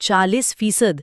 40%,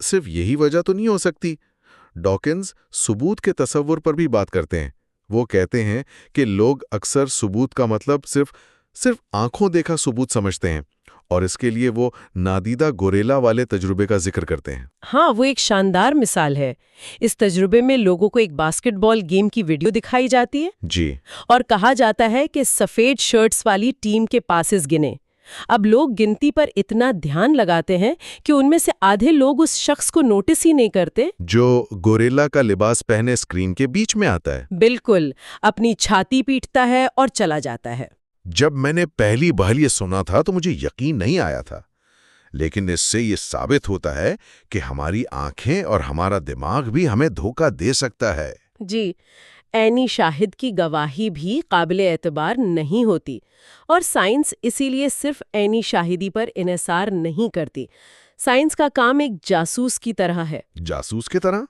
صرف یہی وجہ تو نہیں ہو سکتی؟ ڈاکنز ثبوت کے تصور پر بھی بات کرتے ہیں۔ وہ کہتے ہیں کہ لوگ اکثر ثبوت کا مطلب صرف آنکھوں دیکھا ثبوت سمجھتے ہیں، اور اس کے لیے وہ نادیدہ گوریلا والے تجربے کا ذکر کرتے ہیں۔ ہاں، وہ ایک شاندار مثال ہے۔ اس تجربے میں لوگوں کو ایک باسکٹ بال گیم کی ویڈیو دکھائی جاتی ہے جی، اور کہا جاتا ہے کہ سفید شرٹس والی ٹیم کے پاسز گنے۔ اب لوگ گنتی پر اتنا دھیان لگاتے ہیں کہ ان میں سے آدھے لوگ اس شخص کو نوٹس ہی نہیں کرتے جو گوریلا کا لباس پہنے اسکرین کے بیچ میں آتا ہے۔ بالکل، اپنی چھاتی پیٹتا ہے اور چلا جاتا ہے۔ جب میں نے پہلی بار یہ سنا تھا تو مجھے یقین نہیں آیا تھا، لیکن اس سے یہ ثابت ہوتا ہے کہ ہماری آنکھیں اور ہمارا دماغ بھی ہمیں دھوکہ دے سکتا ہے۔ جی، عینی شاہد کی گواہی بھی قابل اعتبار نہیں ہوتی، اور سائنس اسی لیے صرف عینی شاہدی پر انحصار نہیں کرتی۔ سائنس کا کام ایک جاسوس کی طرح ہے۔ جاسوس کی طرح؟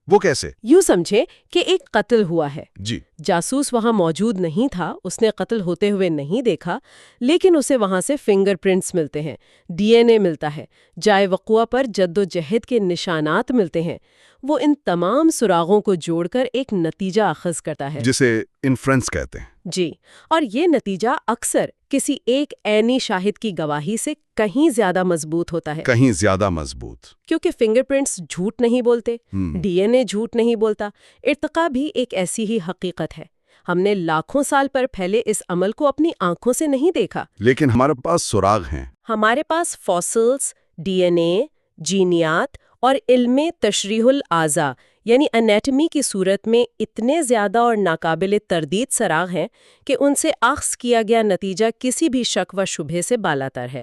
وہ کیسے؟ یوں سمجھے کہ ایک قتل ہوا ہے۔ جی، جاسوس وہاں موجود نہیں تھا، اس نے قتل ہوتے ہوئے نہیں دیکھا، لیکن اسے وہاں سے فنگر پرنٹس ملتے ہیں، ڈی این اے ملتا ہے، جائے وقوع پر جد و جہد کے نشانات ملتے ہیں۔ وہ ان تمام سراغوں کو جوڑ کر ایک نتیجہ اخذ کرتا ہے، جسے انفرنس کہتے ہیں۔ جی، اور یہ نتیجہ اکثر کسی ایک عینی شاہد کی گواہی سے کہیں زیادہ مضبوط ہوتا ہے، کہیں زیادہ مضبوط، کیونکہ فنگر پرنٹس جھوٹ نہیں بولتے، ڈی این اے جھوٹ نہیں بولتا۔ ارتقاء بھی ایک ایسی ہی حقیقت ہے۔ ہم نے لاکھوں سال پر پھیلے اس عمل کو اپنی آنکھوں سے نہیں دیکھا، لیکن ہمارے پاس سراغ ہیں۔ ہمارے پاس فاسلز، ڈی این اے، جینیات اور علم تشریح الاعضاء یعنی انیٹمی کی صورت میں اتنے زیادہ اور ناقابل تردید سراغ ہیں کہ ان سے اخذ کیا گیا نتیجہ کسی بھی شک و شبہے سے بالاتر ہے۔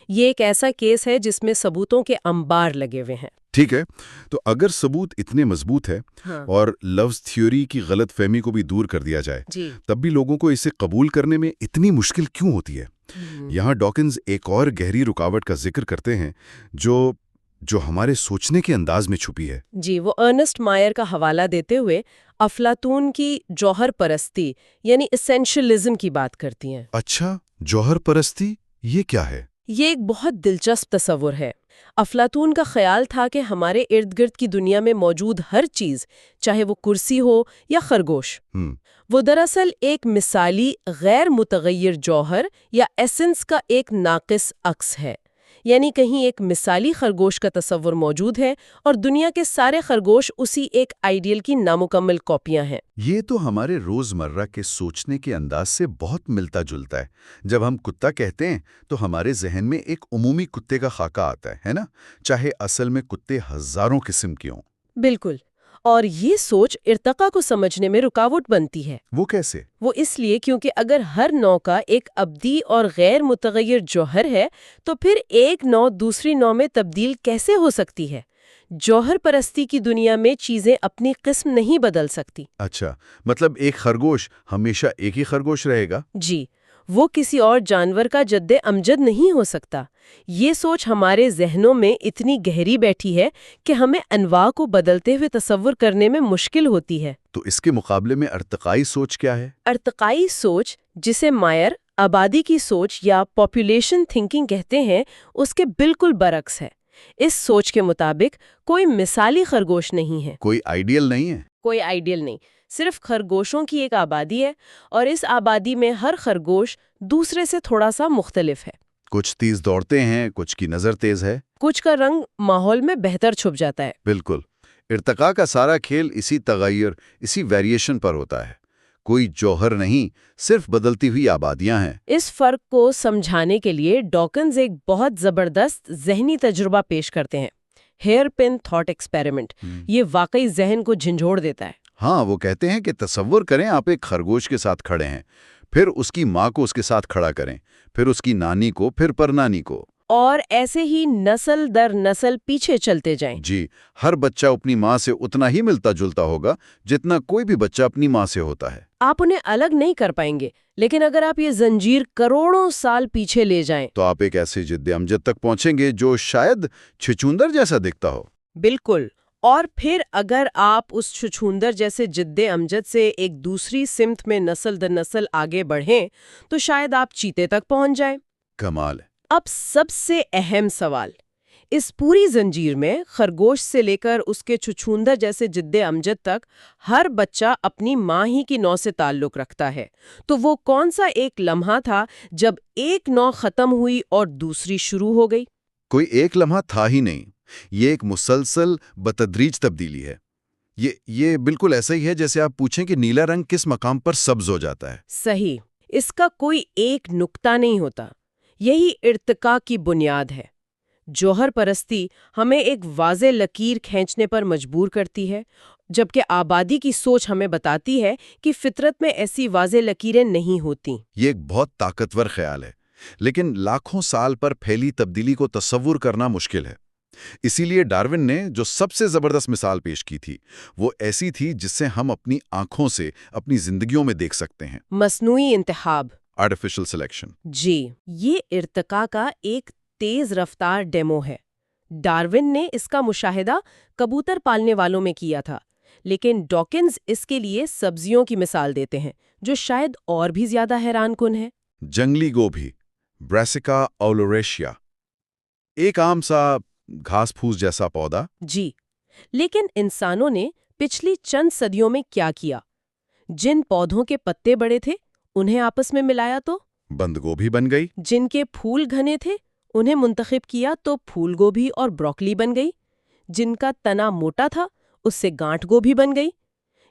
یہ ایک ایسا کیس ہے جس میں ثبوتوں کے انبار لگے ہوئے ہیں۔ ٹھیک ہے، تو اگر ثبوت اتنے مضبوط ہے اور لفظ تھیوری کی غلط فہمی کو بھی دور کر دیا جائے، تب بھی لوگوں کو اسے قبول کرنے میں اتنی مشکل کیوں ہوتی ہے؟ یہاں ڈاکنز ایک اور گہری رکاوٹ کا ذکر کرتے ہیں جو ہمارے سوچنے کے انداز میں چھپی ہے۔ جی، وہ ارنسٹ مائر کا حوالہ دیتے ہوئے افلاطون کی جوہر پرستی یعنی اسینشلزم کی بات کرتی ہیں۔ اچھا، جوہر پرستی یہ کیا ہے؟ یہ ایک بہت دلچسپ تصور ہے۔ افلاطون کا خیال تھا کہ ہمارے ارد گرد کی دنیا میں موجود ہر چیز، چاہے وہ کرسی ہو یا خرگوش، وہ دراصل ایک مثالی غیر متغیر جوہر یا ایسنس کا ایک ناقص عکس ہے۔ یعنی کہیں ایک مثالی خرگوش کا تصور موجود ہے اور دنیا کے سارے خرگوش اسی ایک آئیڈیل کی نامکمل کاپیاں ہیں۔ یہ تو ہمارے روزمرہ کے سوچنے کے انداز سے بہت ملتا جلتا ہے۔ جب ہم کتا کہتے ہیں تو ہمارے ذہن میں ایک عمومی کتے کا خاکہ آتا ہے نا؟ چاہے اصل میں کتے ہزاروں قسم کے ہوں۔ بالکل، اور یہ سوچ ارتقاء کو سمجھنے میں رکاوٹ بنتی ہے۔ وہ کیسے؟ وہ اس لیے کیونکہ اگر ہر نوع کا ایک ابدی اور غیر متغیر جوہر ہے تو پھر ایک نوع دوسری نوع میں تبدیل کیسے ہو سکتی ہے؟ جوہر پرستی کی دنیا میں چیزیں اپنی قسم نہیں بدل سکتی۔ اچھا، مطلب ایک خرگوش ہمیشہ ایک ہی خرگوش رہے گا؟ جی، وہ کسی اور جانور کا جد امجد نہیں ہو سکتا۔ یہ سوچ ہمارے ذہنوں میں اتنی گہری بیٹھی ہے کہ ہمیں انواع کو بدلتے ہوئے تصور کرنے میں مشکل ہوتی ہے۔ تو اس کے مقابلے میں ارتقائی سوچ کیا ہے؟ ارتقائی سوچ، جسے مائر آبادی کی سوچ یا پاپولیشن تھنکنگ کہتے ہیں، اس کے بالکل برعکس ہے۔ اس سوچ کے مطابق کوئی مثالی خرگوش نہیں ہے، کوئی آئیڈیل نہیں ہے، کوئی آئیڈیل نہیں، صرف خرگوشوں کی ایک آبادی ہے، اور اس آبادی میں ہر خرگوش دوسرے سے تھوڑا سا مختلف ہے۔ کچھ تیز دوڑتے ہیں، کچھ کی نظر تیز ہے، کچھ کا رنگ ماحول میں بہتر چھپ جاتا ہے۔ بالکل، ارتقاء کا سارا کھیل اسی تغیر، اسی ویریشن پر ہوتا ہے۔ کوئی جوہر نہیں، صرف بدلتی ہوئی آبادیاں ہیں۔ اس فرق کو سمجھانے کے لیے ڈاکنز ایک بہت زبردست ذہنی تجربہ پیش کرتے ہیں، ہیئر پن تھاٹ ایکسپیریمنٹ۔ یہ واقعی ذہن کو جھنجھوڑ دیتا ہے۔ ہاں، وہ کہتے ہیں کہ تصور کریں آپ ایک خرگوش کے ساتھ کھڑے ہیں، پھر اس کی ماں کو اس کے ساتھ کھڑا کریں، پھر اس کی نانی کو، پھر پرنانی کو، اور ایسے ہی نسل در نسل پیچھے چلتے جائیں۔ جی، ہر بچہ اپنی ماں سے اتنا ہی ملتا جلتا ہوگا جتنا کوئی بھی بچہ اپنی ماں سے ہوتا ہے۔ آپ انہیں الگ نہیں کر پائیں گے، لیکن اگر آپ یہ زنجیر کروڑوں سال پیچھے لے جائیں تو آپ ایک ایسے جد امجد تک پہنچیں گے جو شاید چھچوندر جیسا دکھتا ہو۔ بالکل، اور پھر اگر آپ اس چھچھوندر جیسے جد امجد سے ایک دوسری سمت میں نسل در نسل آگے بڑھیں تو شاید آپ چیتے تک پہنچ جائیں۔ کمال ہے۔ اب سب سے اہم سوال، اس پوری زنجیر میں خرگوش سے لے کر اس کے چھچھوندر جیسے جد امجد تک ہر بچہ اپنی ماں ہی کی نو سے تعلق رکھتا ہے. تو وہ کون سا ایک لمحہ تھا جب ایک نو ختم ہوئی اور دوسری شروع ہو گئی؟ کوئی ایک لمحہ تھا ہی نہیں. یہ ایک مسلسل بتدریج تبدیلی ہے. یہ بالکل ایسا ہی ہے جیسے آپ پوچھیں کہ نیلا رنگ کس مقام پر سبز ہو جاتا ہے. صحیح. اس کا کوئی ایک نقطہ نہیں ہوتا. یہی ارتقاء کی بنیاد ہے. جوہر پرستی ہمیں ایک واضح لکیر کھینچنے پر مجبور کرتی ہے، جبکہ آبادی کی سوچ ہمیں بتاتی ہے کہ فطرت میں ایسی واضح لکیریں نہیں ہوتیں. یہ ایک بہت طاقتور خیال ہے، لیکن لاکھوں سال پر پھیلی تبدیلی کو تصور کرنا مشکل ہے. اسی لیے ڈارون نے جو سب سے زبردست مثال پیش کی تھی وہ ایسی تھی جس سے ہم اپنی آنکھوں سے اپنی زندگیوں میں دیکھ سکتے ہیں. مصنوعی انتخاب. Artificial selection. جی، یہ ارتقاء کا ایک تیز رفتار ڈیمو ہے. ڈارون نے اس کا مشاہدہ کبوتر پالنے والوں میں کیا تھا، لیکن ڈاکنز اس کے لیے سبزیوں کی مثال دیتے ہیں جو شاید اور بھی زیادہ حیران کن ہے. جنگلی گوبھی، بریسیکا اولوریشیا، ایک عام سا گھاس پھوس جیسا پودا. جی، لیکن انسانوں نے پچھلی چند صدیوں میں کیا کیا؟ جن پودوں کے پتے بڑے تھے انہیں آپس میں ملایا تو بند گوبھی بن گئی. جن کے پھول گھنے تھے انہیں منتخب کیا تو پھول گوبھی اور بروکلی بن گئی. جن کا تنا موٹا تھا اس سے گانٹھ گوبھی بن گئی.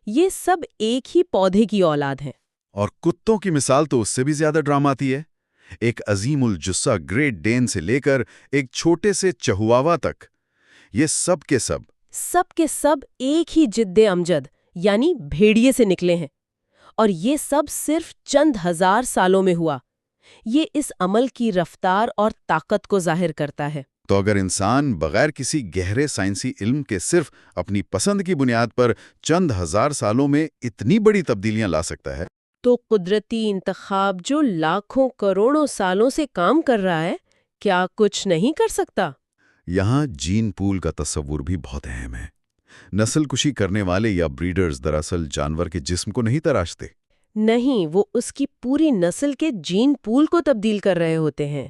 یہ سب ایک ہی پودے کی اولاد ہیں. اور کتوں کی مثال تو اس سے بھی زیادہ ڈراماتی ہے. ایک عظیم الجثہ گریٹ ڈین سے لے کر ایک چھوٹے سے چہواوا تک، یہ سب کے سب ایک ہی جد امجد یعنی بھیڑیے سے نکلے ہیں. اور یہ سب صرف چند ہزار سالوں میں ہوا. یہ اس عمل کی رفتار اور طاقت کو ظاہر کرتا ہے. تو اگر انسان بغیر کسی گہرے سائنسی علم کے صرف اپنی پسند کی بنیاد پر چند ہزار سالوں میں اتنی بڑی تبدیلیاں لا سکتا ہے، تو قدرتی انتخاب جو لاکھوں کروڑوں سالوں سے کام کر رہا ہے کیا کچھ نہیں کر سکتا؟ یہاں جین پول کا تصور بھی بہت اہم ہے. نسل کشی کرنے والے یا بریڈرز دراصل جانور کے جسم کو نہیں تراشتے. نہیں، وہ اس کی پوری نسل کے جین پول کو تبدیل کر رہے ہوتے ہیں.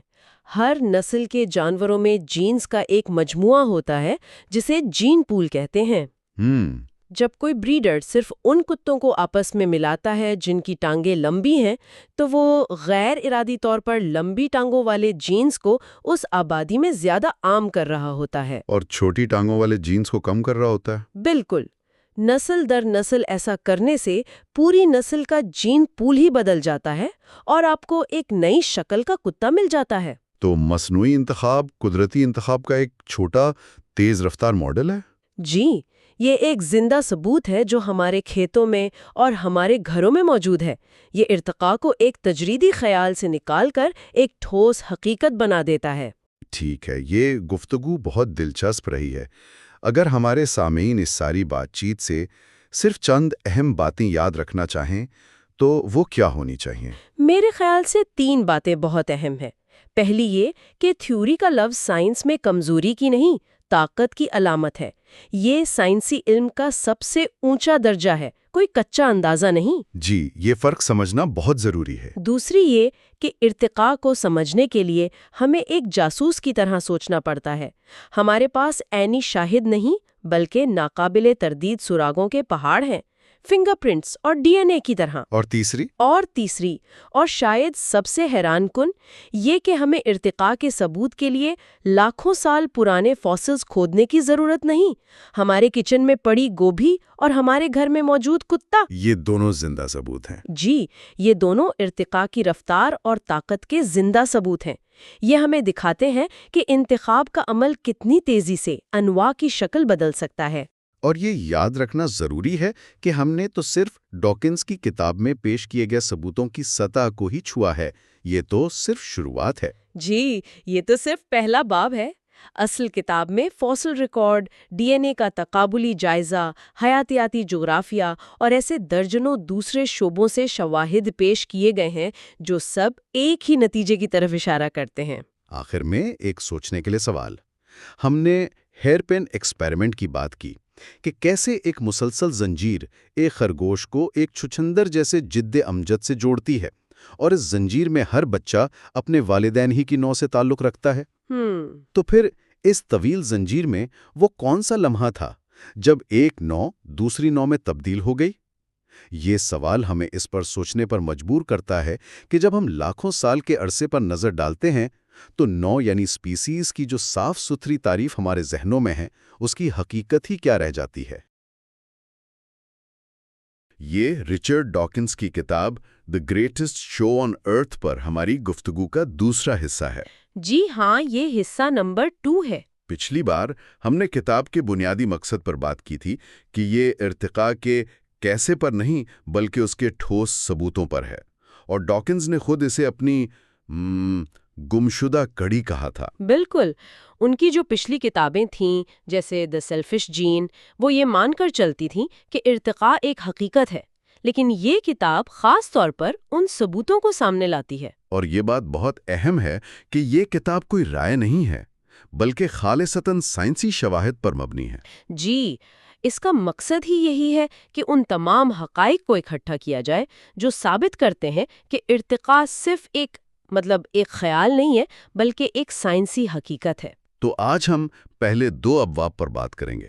ہر نسل کے جانوروں میں جینز کا ایک مجموعہ ہوتا ہے جسے جین پول کہتے ہیں. جب کوئی بریڈر صرف ان کتوں کو آپس میں ملاتا ہے جن کی ٹانگیں لمبی ہیں تو وہ غیر ارادی طور پر لمبی ٹانگوں والے جینز کو اس آبادی میں زیادہ عام کر رہا ہوتا ہے. اور چھوٹی ٹانگوں والے جینز کو کم کر رہا ہوتا ہے. بالکل. نسل در نسل ایسا کرنے سے پوری نسل کا جین پول ہی بدل جاتا ہے اور آپ کو ایک نئی شکل کا کتا مل جاتا ہے. تو مصنوعی انتخاب قدرتی انتخاب کا ایک چھوٹا تیز رفتار ماڈل ہے. جی، یہ ایک زندہ ثبوت ہے جو ہمارے کھیتوں میں اور ہمارے گھروں میں موجود ہے. یہ ارتقاء کو ایک تجریدی خیال سے نکال کر ایک ٹھوس حقیقت بنا دیتا ہے. ٹھیک ہے، یہ گفتگو بہت دلچسپ رہی ہے. اگر ہمارے سامعین اس ساری بات چیت سے صرف چند اہم باتیں یاد رکھنا چاہیں تو وہ کیا ہونی چاہیے؟ میرے خیال سے 3 باتیں بہت اہم ہیں. پہلی یہ کہ تھیوری کا لفظ سائنس میں کمزوری کی نہیں، طاقت کی علامت ہے. یہ سائنسی علم کا سب سے اونچا درجہ ہے، کوئی کچا اندازہ نہیں. جی، یہ فرق سمجھنا بہت ضروری ہے. دوسری یہ کہ ارتقاء کو سمجھنے کے لیے ہمیں ایک جاسوس کی طرح سوچنا پڑتا ہے. ہمارے پاس عینی شاہد نہیں بلکہ ناقابل تردید سراغوں کے پہاڑ ہیں، فنگر پرنٹس اور ڈی این اے کی طرح. اور تیسری اور شاید سب سے حیران کن یہ کہ ہمیں ارتقاء کے ثبوت کے لیے لاکھوں سال پرانے فاسلز کھودنے کی ضرورت نہیں. ہمارے کچن میں پڑی گوبھی اور ہمارے گھر میں موجود کتا، یہ دونوں زندہ ثبوت ہیں. جی، یہ دونوں ارتقاء کی رفتار اور طاقت کے زندہ ثبوت ہیں. یہ ہمیں دکھاتے ہیں کہ انتخاب کا عمل کتنی تیزی سے انواع کی شکل بدل سکتا ہے. اور یہ یاد رکھنا ضروری ہے کہ ہم نے تو صرف ڈاکنز کی کتاب میں پیش کیے گئے ثبوتوں کی سطح کو ہی چھوا ہے. یہ تو صرف شروعات ہے. جی، یہ تو صرف پہلا باب ہے. اصل کتاب میں فاسل ریکارڈ، ڈی این اے کا تقابلی جائزہ، حیاتیاتی جغرافیہ اور ایسے درجنوں دوسرے شعبوں سے شواہد پیش کیے گئے ہیں جو سب ایک ہی نتیجے کی طرف اشارہ کرتے ہیں. آخر میں ایک سوچنے کے لیے سوال. ہم نے ہیئر پن ایکسپیریمنٹ کی بات کی کہ کیسے ایک مسلسل زنجیر ایک خرگوش کو ایک چھچندر جیسے جد امجد سے جوڑتی ہے، اور اس زنجیر میں ہر بچہ اپنے والدین ہی کی نو سے تعلق رکھتا ہے. تو پھر اس طویل زنجیر میں وہ کون سا لمحہ تھا جب ایک نو دوسری نو میں تبدیل ہو گئی؟ یہ سوال ہمیں اس پر سوچنے پر مجبور کرتا ہے کہ جب ہم لاکھوں سال کے عرصے پر نظر ڈالتے ہیں تو نو یعنی سپیسیز کی جو صاف ستھری تعریف ہمارے ذہنوں میں ہے اس کی حقیقت ہی کیا رہ جاتی ہے؟ یہ رچرڈ ڈاکنز کی کتاب دی گریٹسٹ شو آن ارتھ پر ہماری گفتگو کا دوسرا حصہ ہے۔ جی ہاں، یہ حصہ نمبر 2 ہے۔ پچھلی بار ہم نے کتاب کے بنیادی مقصد پر بات کی تھی کہ یہ ارتقاء کے کیسے پر نہیں بلکہ اس کے ٹھوس ثبوتوں پر ہے، اور ڈاکنز نے خود اسے اپنی گمشدہ کڑی کہا تھا۔ بالکل، ان کی جو پچھلی کتابیں تھیں جیسے دی سیلفش جین، وہ یہ مان کر چلتی تھیں کہ ارتقاء ایک حقیقت ہے، لیکن یہ کتاب خاص طور پر ان ثبوتوں کو سامنے لاتی ہے۔ اور یہ بات بہت اہم ہے کہ یہ کتاب کوئی رائے نہیں ہے بلکہ خالصتاً سائنسی شواہد پر مبنی ہے۔ جی، اس کا مقصد ہی یہی ہے کہ ان تمام حقائق کو اکٹھا کیا جائے جو ثابت کرتے ہیں کہ ارتقاء صرف ایک خیال نہیں ہے بلکہ ایک سائنسی حقیقت ہے۔ تو آج ہم پہلے 2 ابواب پر بات کریں گے،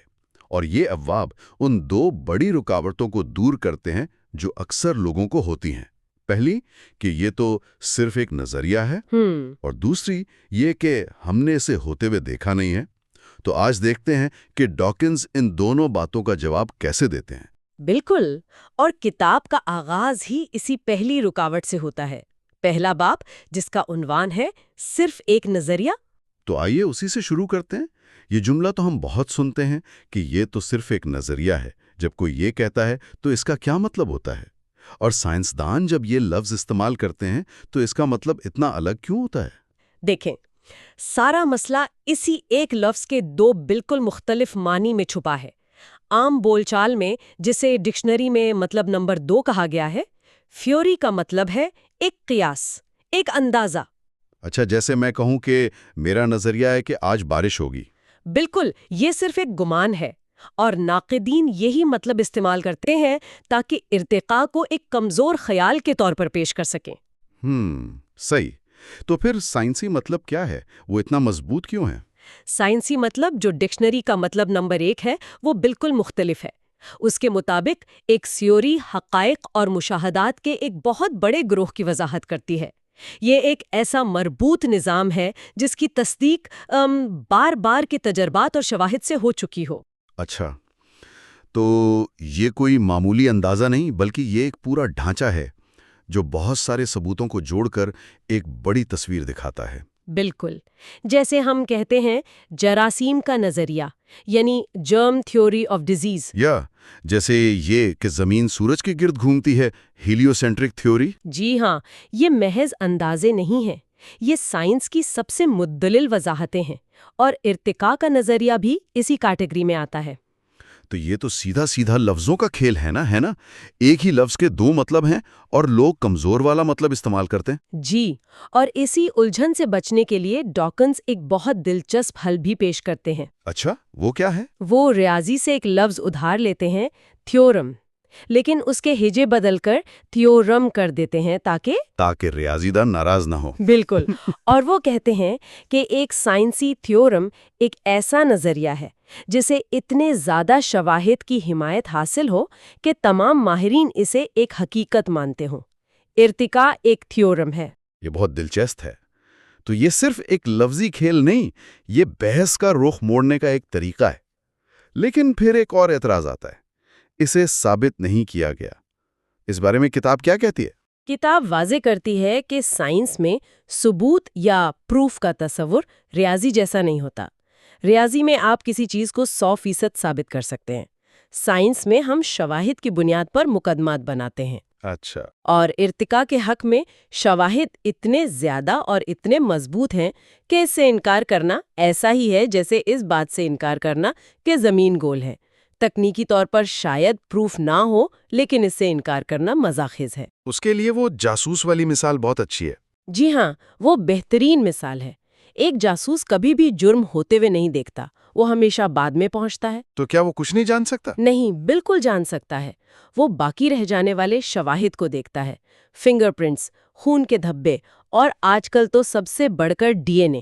اور یہ ابواب ان 2 بڑی رکاوٹوں کو دور کرتے ہیں جو اکثر لوگوں کو ہوتی ہیں۔ پہلی کہ یہ تو صرف ایک نظریہ ہے، اور دوسری یہ کہ ہم نے اسے ہوتے ہوئے دیکھا نہیں ہے۔ تو آج دیکھتے ہیں کہ ڈاکنز ان دونوں باتوں کا جواب کیسے دیتے ہیں۔ بالکل، اور کتاب کا آغاز ہی اسی پہلی رکاوٹ سے ہوتا ہے۔ پہلا باب جس کا عنوان ہے صرف ایک نظریہ۔ تو آئیے اسی سے شروع کرتے ہیں۔ یہ جملہ تو ہم بہت سنتے ہیں کہ یہ تو صرف ایک نظریہ ہے۔ جب کوئی یہ کہتا ہے تو اس کا کیا مطلب ہوتا ہے؟ اور سائنسدان جب یہ لفظ استعمال کرتے ہیں تو اس کا مطلب اتنا الگ کیوں ہوتا ہے؟ دیکھیں، سارا مسئلہ اسی ایک لفظ کے 2 بالکل مختلف معنی میں چھپا ہے۔ عام بول چال میں جسے ڈکشنری میں مطلب نمبر 2 کہا گیا ہے، تھیوری کا مطلب ہے ایک قیاس، ایک اندازہ۔ اچھا، جیسے میں کہوں کہ میرا نظریہ ہے کہ آج بارش ہوگی۔ بالکل، یہ صرف ایک گمان ہے، اور ناقدین یہی مطلب استعمال کرتے ہیں تاکہ ارتقاء کو ایک کمزور خیال کے طور پر پیش کر سکیں۔ صحیح۔ تو پھر سائنسی مطلب کیا ہے؟ وہ اتنا مضبوط کیوں ہے؟ سائنسی مطلب جو ڈکشنری کا مطلب نمبر 1 ہے وہ بالکل مختلف ہے۔ اس کے مطابق ایک تھیوری حقائق اور مشاہدات کے ایک بہت بڑے گروہ کی وضاحت کرتی ہے۔ یہ ایک ایسا مربوط نظام ہے جس کی تصدیق بار بار کے تجربات اور شواہد سے ہو چکی ہو۔ اچھا، تو یہ کوئی معمولی اندازہ نہیں بلکہ یہ ایک پورا ڈھانچہ ہے جو بہت سارے ثبوتوں کو جوڑ کر ایک بڑی تصویر دکھاتا ہے۔ بالکل، جیسے ہم کہتے ہیں جراثیم کا نظریہ، یعنی جرم تھیوری آف ڈیزیز، یا جیسے یہ کہ زمین سورج کے گرد گھومتی ہے، ہیلیو سینٹرک تھیوری۔ جی ہاں، یہ محض اندازے نہیں ہیں، یہ سائنس کی سب سے مدلل وضاحتیں ہیں، اور ارتقاء کا نظریہ بھی اسی کیٹیگری میں آتا ہے۔ تو یہ تو سیدھا سیدھا لفظوں کا کھیل ہے نا؟ ایک ہی لفظ کے 2 مطلب ہیں اور لوگ کمزور والا مطلب استعمال کرتے ہیں۔ جی، اور اسی الجھن سے بچنے کے لیے ڈاکنز ایک بہت دلچسپ حل بھی پیش کرتے ہیں۔ اچھا، وہ کیا ہے؟ وہ ریاضی سے ایک لفظ ادھار لیتے ہیں، تھیورم، لیکن اس کے ہجے بدل کر تھیورم کر دیتے ہیں تاکہ ریاضی دان ناراض نہ ہو۔ بالکل، اور وہ کہتے ہیں کہ ایک سائنسی تھیورم ایک ایسا نظریہ ہے جسے اتنے زیادہ شواہد کی حمایت حاصل ہو کہ تمام ماہرین اسے ایک حقیقت مانتے ہوں۔ ارتقاء ایک تھیورم ہے۔ یہ بہت دلچسپ ہے۔ تو یہ صرف ایک لفظی کھیل نہیں، یہ بحث کا رخ موڑنے کا ایک طریقہ ہے۔ لیکن پھر ایک اور اعتراض آتا ہے، اسے ثابت نہیں کیا گیا۔ اس بارے میں کتاب کیا کہتی ہے؟ کتاب واضح کرتی ہے کہ سائنس میں ثبوت یا پروف کا تصور ریاضی جیسا نہیں ہوتا۔ ریاضی میں آپ کسی چیز کو 100% ثابت کر سکتے ہیں، سائنس میں ہم شواہد کی بنیاد پر مقدمات بناتے ہیں۔ اچھا، اور ارتقاء کے حق میں شواہد اتنے زیادہ اور اتنے مضبوط ہیں کہ اس سے انکار کرنا ایسا ہی ہے جیسے اس بات سے انکار کرنا کہ زمین گول ہے۔ تکنیکی طور پر شاید پروف نہ ہو، لیکن اس سے انکار کرنا مزاخز ہے۔ اس کے لیے وہ جاسوس والی مثال بہت اچھی ہے۔ جی ہاں، وہ بہترین مثال ہے۔ ایک جاسوس کبھی بھی جرم ہوتے ہوئے نہیں دیکھتا، وہ ہمیشہ بعد میں پہنچتا ہے۔ تو کیا وہ کچھ نہیں جان سکتا؟ نہیں، بالکل جان سکتا ہے۔ وہ باقی رہ جانے والے شواہد کو دیکھتا ہے، فنگر پرنٹس، خون کے دھبے، اور آج کل تو سب سے بڑھ کر ڈی این اے۔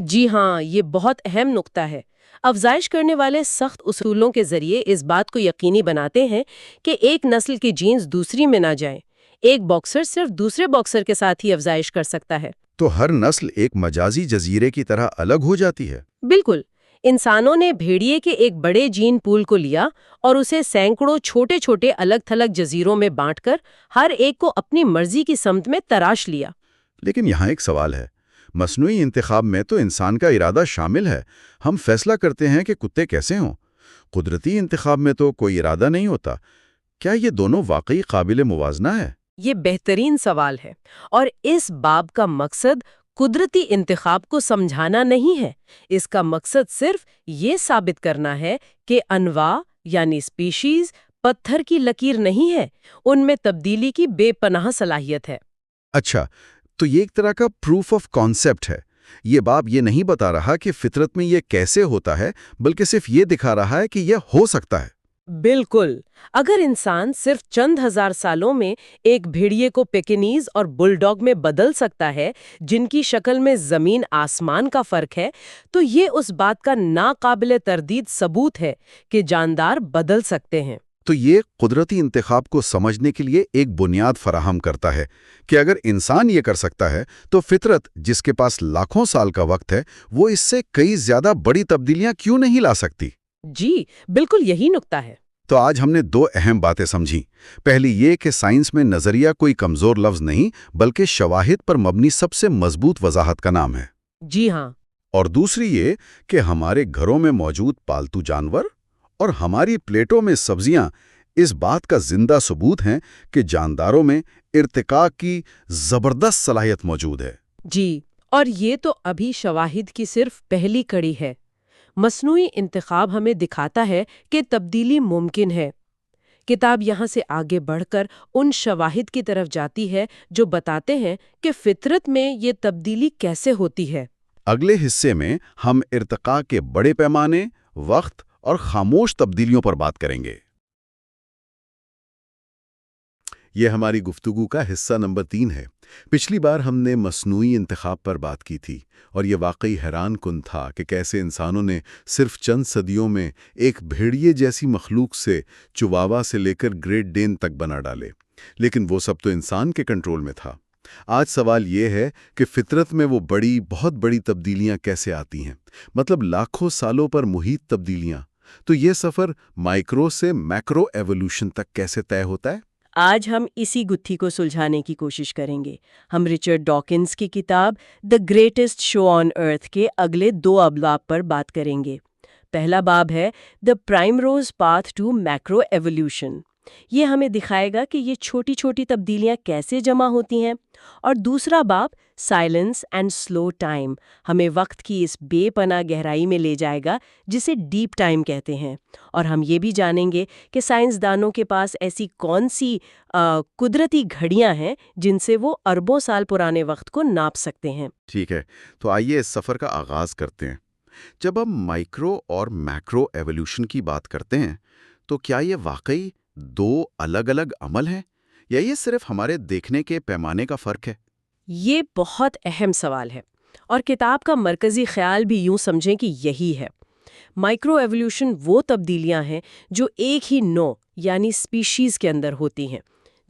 جی ہاں، یہ بہت اہم نقطہ ہے۔ افزائش کرنے والے سخت اصولوں کے ذریعے اس بات کو یقینی بناتے ہیں کہ ایک نسل کی جینز دوسری میں نہ جائیں۔ ایک باکسر صرف دوسرے باکسر کے ساتھ ہی افزائش کر سکتا ہے۔ تو ہر نسل ایک مجازی جزیرے کی طرح الگ ہو جاتی ہے؟ بالکل۔ انسانوں نے بھیڑیے کے ایک بڑے جین پول کو لیا اور اسے سینکڑوں چھوٹے چھوٹے الگ تھلگ جزیروں میں بانٹ کر ہر ایک کو اپنی مرضی کی سمت میں تراش لیا۔ لیکن یہاں ایک سوال ہے، مصنوعی انتخاب میں تو انسان کا ارادہ شامل ہے۔ ہم فیصلہ کرتے ہیں کہ کتے کیسے ہوں۔ قدرتی انتخاب میں تو کوئی ارادہ نہیں ہوتا۔ کیا یہ دونوں واقعی قابل موازنہ ہے؟ یہ بہترین سوال ہے، اور اس باب کا مقصد قدرتی انتخاب کو سمجھانا نہیں ہے۔ اس کا مقصد صرف یہ ثابت کرنا ہے کہ انواع یعنی اسپیشیز پتھر کی لکیر نہیں ہے، ان میں تبدیلی کی بے پناہ صلاحیت ہے۔ اچھا، تو یہ ایک طرح کا پروف آف کانسیپٹ ہے۔ یہ باب یہ نہیں بتا رہا کہ فطرت میں یہ کیسے ہوتا ہے، بلکہ صرف یہ دکھا رہا ہے کہ یہ ہو سکتا ہے۔ بالکل۔ اگر انسان صرف چند ہزار سالوں میں ایک بھیڑیے کو پیکنیز اور بل ڈاگ میں بدل سکتا ہے، جن کی شکل میں زمین آسمان کا فرق ہے، تو یہ اس بات کا ناقابل تردید ثبوت ہے کہ جاندار بدل سکتے ہیں۔ تو یہ قدرتی انتخاب کو سمجھنے کے لیے ایک بنیاد فراہم کرتا ہے کہ اگر انسان یہ کر سکتا ہے تو فطرت، جس کے پاس لاکھوں سال کا وقت ہے، وہ اس سے کئی زیادہ بڑی تبدیلیاں کیوں نہیں لا سکتی؟ جی، بالکل یہی نقطہ ہے۔ تو آج ہم نے دو اہم باتیں سمجھی۔ پہلی یہ کہ سائنس میں نظریہ کوئی کمزور لفظ نہیں، بلکہ شواہد پر مبنی سب سے مضبوط وضاحت کا نام ہے۔ جی ہاں۔ اور دوسری یہ کہ ہمارے گھروں میں موجود پالتو جانور اور ہماری پلیٹوں میں سبزیاں اس بات کا زندہ ثبوت ہیں کہ جانداروں میں ارتقاء کی زبردست صلاحیت موجود ہے۔ جی، اور یہ تو ابھی شواہد کی صرف پہلی کڑی ہے۔ مصنوعی انتخاب ہمیں دکھاتا ہے کہ تبدیلی ممکن ہے۔ کتاب یہاں سے آگے بڑھ کر ان شواہد کی طرف جاتی ہے جو بتاتے ہیں کہ فطرت میں یہ تبدیلی کیسے ہوتی ہے۔ اگلے حصے میں ہم ارتقاء کے بڑے پیمانے، وقت اور خاموش تبدیلیوں پر بات کریں گے۔ یہ ہماری گفتگو کا حصہ نمبر 3 ہے۔ پچھلی بار ہم نے مصنوعی انتخاب پر بات کی تھی، اور یہ واقعی حیران کن تھا کہ کیسے انسانوں نے صرف چند صدیوں میں ایک بھیڑیے جیسی مخلوق سے چواوا سے لے کر گریٹ ڈین تک بنا ڈالے۔ لیکن وہ سب تو انسان کے کنٹرول میں تھا۔ آج سوال یہ ہے کہ فطرت میں وہ بہت بڑی تبدیلیاں کیسے آتی ہیں، مطلب لاکھوں سالوں پر محیط تبدیلیاں۔ تو یہ سفر مائکرو سے میکرو ایوولوشن تک کیسے طے ہوتا ہے؟ آج ہم اسی گتھی کو سلجھانے کی کوشش کریں گے۔ ہم رچرڈ ڈاکنز کی کتاب دی گریٹسٹ شو آن ارتھ کے اگلے 2 ابواب پر بات کریں گے۔ پہلا باب ہے دی پرائمروز پاتھ ٹو میکرو ایوولوشن۔ یہ ہمیں دکھائے گا کہ یہ چھوٹی چھوٹی تبدیلیاں کیسے جمع ہوتی ہیں، اور دوسرا باب سائلنس اینڈ سلو ٹائم ہمیں وقت کی اس بے پناہ گہرائی میں لے جائے گا جسے ڈیپ ٹائم کہتے ہیں، اور ہم یہ بھی جانیں گے کہ سائنسدانوں کے پاس ایسی کون سی قدرتی گھڑیاں ہیں جن سے وہ اربوں سال پرانے وقت کو ناپ سکتے ہیں۔ ٹھیک ہے، تو آئیے اس سفر کا آغاز کرتے ہیں۔ جب ہم مائکرو اور میکرو ایوولوشن کی بات کرتے ہیں تو کیا یہ واقعی 2 الگ الگ عمل ہیں، یا یہ صرف ہمارے دیکھنے کے پیمانے کا فرق ہے؟ یہ بہت اہم سوال ہے، اور کتاب کا مرکزی خیال بھی یوں سمجھیں کہ یہی ہے۔ مائکرو ایوولوشن وہ تبدیلیاں ہیں جو ایک ہی نوع یعنی اسپیشیز کے اندر ہوتی ہیں۔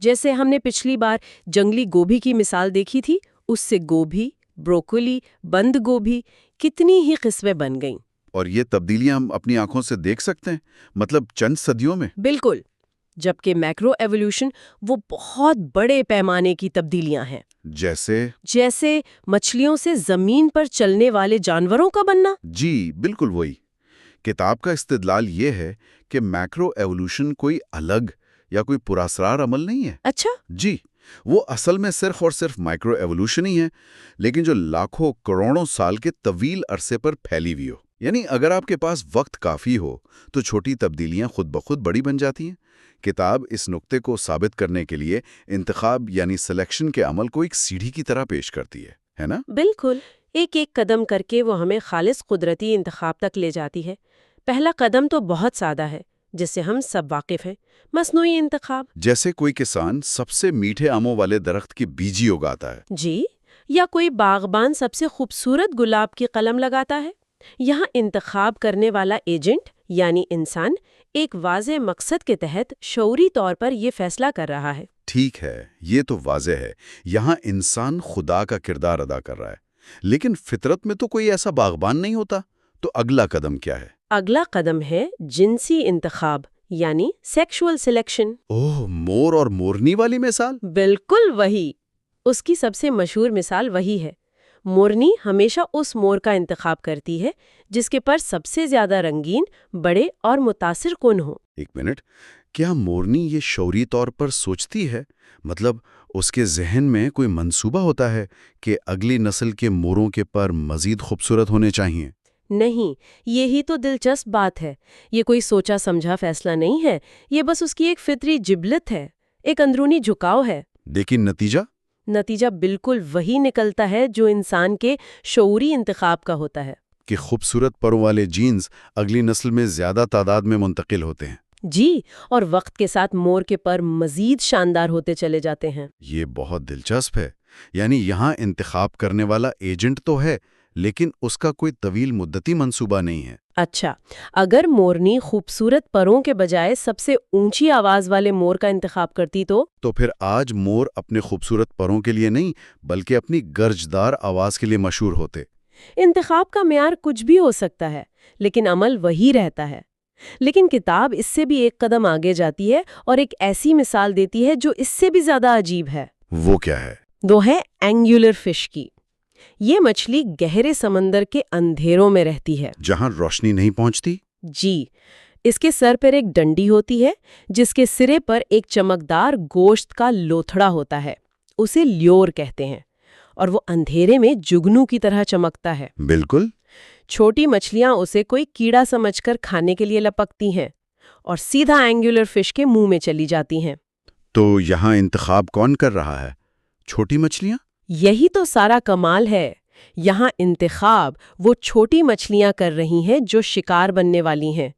جیسے ہم نے پچھلی بار جنگلی گوبھی کی مثال دیکھی تھی، اس سے گوبھی، بروکولی، بند گوبھی، کتنی ہی قسمیں بن گئیں۔ اور یہ تبدیلیاں ہم اپنی آنکھوں سے دیکھ سکتے ہیں، مطلب چند صدیوں میں؟ بالکل۔ جبکہ میکرو ایوولوشن وہ بہت بڑے پیمانے کی تبدیلیاں ہیں۔ جیسے مچھلیوں سے زمین پر چلنے والے جانوروں کا بننا۔ جی بالکل وہی۔ کتاب کا استدلال یہ ہے کہ میکرو ایوولوشن کوئی الگ یا کوئی پراسرار عمل نہیں ہے۔ اچھا؟ جی، وہ اصل میں صرف اور صرف مائکرو ایوولوشن ہی ہے، لیکن جو لاکھوں کروڑوں سال کے طویل عرصے پر پھیلی ہوئی ہو۔ یعنی اگر آپ کے پاس وقت کافی ہو تو چھوٹی تبدیلیاں خود بخود بڑی بن جاتی ہیں۔ کتاب اس نقطے کو ثابت کرنے کے لیے انتخاب یعنی سلیکشن کے عمل کو ایک سیڑھی کی طرح پیش کرتی ہے نا؟ بالکل۔ ایک ایک قدم کر کے وہ ہمیں خالص قدرتی انتخاب تک لے جاتی ہے۔ پہلا قدم تو بہت سادہ ہے، جس سے ہم سب واقف ہیں، مصنوعی انتخاب۔ جیسے کوئی کسان سب سے میٹھے آموں والے درخت کی بیجی اگاتا ہے۔ جی، یا کوئی باغبان سب سے خوبصورت گلاب کی قلم لگاتا ہے۔ یہاں انتخاب کرنے والا ایجنٹ یعنی انسان ایک واضح مقصد کے تحت شعوری طور پر یہ فیصلہ کر رہا ہے۔ ٹھیک ہے، یہ تو واضح ہے، یہاں انسان خدا کا کردار ادا کر رہا ہے، لیکن فطرت میں تو کوئی ایسا باغبان نہیں ہوتا، تو اگلا قدم کیا ہے؟ اگلا قدم ہے جنسی انتخاب یعنی سیکشول سلیکشن۔ اوہ، مور اور مورنی والی مثال؟ بالکل وہی۔ اس کی سب سے مشہور مثال وہی ہے۔ مورنی ہمیشہ اس مور کا انتخاب کرتی ہے جس کے پر سب سے زیادہ رنگین، بڑے اور متاثر کن ہوں۔ ایک منٹ، کیا مورنی یہ شعوری طور پر سوچتی ہے؟ مطلب اس کے ذہن میں کوئی منصوبہ ہوتا ہے کہ اگلی نسل کے موروں کے پر مزید خوبصورت ہونے چاہیے؟ نہیں، یہی تو دلچسپ بات ہے۔ یہ کوئی سوچا سمجھا فیصلہ نہیں ہے، یہ بس اس کی ایک فطری جبلت ہے، ایک اندرونی جھکاؤ ہے۔ لیکن نتیجہ بالکل وہی نکلتا ہے جو انسان کے شعوری انتخاب کا ہوتا ہے۔ کہ خوبصورت پروں والے جینز اگلی نسل میں زیادہ تعداد میں منتقل ہوتے ہیں۔ جی، اور وقت کے ساتھ مور کے پر مزید شاندار ہوتے چلے جاتے ہیں۔ یہ بہت دلچسپ ہے، یعنی یہاں انتخاب کرنے والا ایجنٹ تو ہے، لیکن اس کا کوئی طویل مدتی منصوبہ نہیں ہے۔ اچھا، اگر مورنی خوبصورت پروں کے بجائے سب سے اونچی آواز والے مور کا انتخاب کرتی تو پھر آج مور اپنے خوبصورت پروں کے لیے نہیں بلکہ اپنی گرجدار آواز کے لیے مشہور ہوتے۔ انتخاب کا معیار کچھ بھی ہو سکتا ہے، لیکن عمل وہی رہتا ہے۔ لیکن کتاب اس سے بھی ایک قدم آگے جاتی ہے اور ایک ایسی مثال دیتی ہے جو اس سے بھی زیادہ عجیب ہے۔ وہ کیا ہے؟ وہ ہے اینگولر فش کی۔ یہ مچھلی گہرے سمندر کے اندھیروں میں رہتی ہے، جہاں روشنی نہیں پہنچتی۔ جی، اس کے سر پر ایک ڈنڈی ہوتی ہے جس کے سرے پر ایک چمکدار گوشت کا لوتھڑا ہوتا ہے، اسے لیور کہتے ہیں، اور وہ اندھیرے میں جگنو کی طرح چمکتا ہے۔ بالکل۔ چھوٹی مچھلیاں اسے کوئی کیڑا سمجھ کر کھانے کے لیے لپکتی ہیں اور سیدھا اینگولر فش کے منہ میں چلی جاتی ہیں۔ تو یہاں انتخاب کون کر رہا ہے؟ چھوٹی مچھلیاں؟ یہی تو سارا کمال ہے۔ یہاں انتخاب وہ چھوٹی مچھلیاں کر رہی ہیں جو شکار بننے والی ہیں۔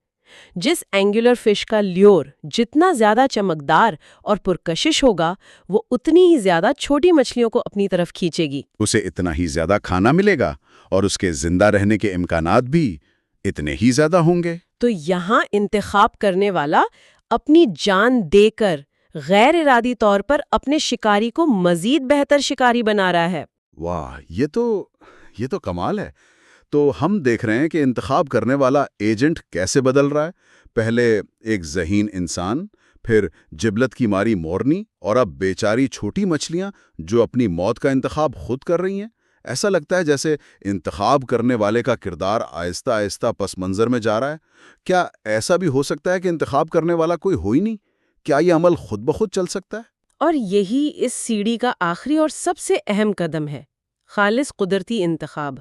جس اینگولر فش کا لیور جتنا زیادہ چمکدار اور پرکشش ہوگا، وہ اتنی ہی زیادہ چھوٹی مچھلیوں کو اپنی طرف کھینچے گی۔ اسے اتنا ہی زیادہ کھانا ملے گا اور اس کے زندہ رہنے کے امکانات بھی اتنے ہی زیادہ ہوں گے۔ تو یہاں انتخاب کرنے والا اپنی جان دے کر غیر ارادی طور پر اپنے شکاری کو مزید بہتر شکاری بنا رہا ہے۔ واہ، یہ تو کمال ہے۔ تو ہم دیکھ رہے ہیں کہ انتخاب کرنے والا ایجنٹ کیسے بدل رہا ہے۔ پہلے ایک ذہین انسان، پھر جبلت کی ماری مورنی، اور اب بیچاری چھوٹی مچھلیاں جو اپنی موت کا انتخاب خود کر رہی ہیں۔ ایسا لگتا ہے جیسے انتخاب کرنے والے کا کردار آہستہ آہستہ پس منظر میں جا رہا ہے۔ کیا ایسا بھی ہو سکتا ہے کہ انتخاب کرنے والا کوئی ہو ہی نہیں؟ کیا یہ عمل خود بخود چل سکتا ہے؟ اور یہی اس سیڑھی کا آخری اور سب سے اہم قدم ہے، خالص قدرتی انتخاب۔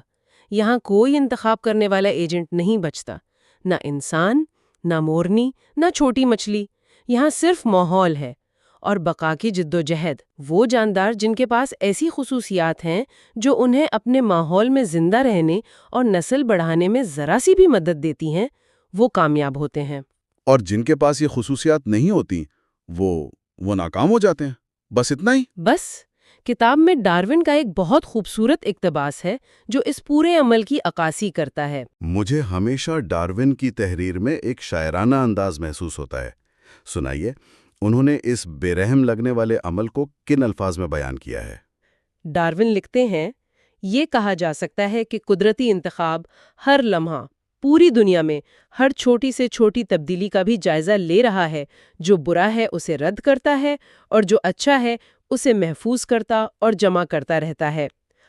یہاں کوئی انتخاب کرنے والا ایجنٹ نہیں بچتا، نہ انسان، نہ مورنی، نہ چھوٹی مچھلی۔ یہاں صرف ماحول ہے اور بقا کی جدوجہد۔ وہ جاندار جن کے پاس ایسی خصوصیات ہیں جو انہیں اپنے ماحول میں زندہ رہنے اور نسل بڑھانے میں ذرا سی بھی مدد دیتی ہیں، وہ کامیاب ہوتے ہیں۔ اور جن کے پاس یہ خصوصیات نہیں ہوتی وہ ناکام ہو جاتے ہیں۔ بس اتنا ہی؟ بس کتاب میں ڈارون کا ایک بہت خوبصورت اقتباس ہے جو اس پورے عمل کی عکاسی کرتا ہے۔ مجھے ہمیشہ ڈارون کی تحریر میں ایک شاعرانہ انداز محسوس ہوتا ہے۔ سنائیے، انہوں نے اس بے رحم لگنے والے عمل کو کن الفاظ میں بیان کیا ہے؟ ڈارون لکھتے ہیں، یہ کہا جا سکتا ہے کہ قدرتی انتخاب ہر لمحہ پوری دنیا میں ہر چھوٹی سے چھوٹی تبدیلی کا بھی جائزہ لے رہا ہے۔ جو برا ہے اسے رد کرتا ہے اور جو اچھا ہے اسے محفوظ کرتا اور جمع کرتا رہتا ہے،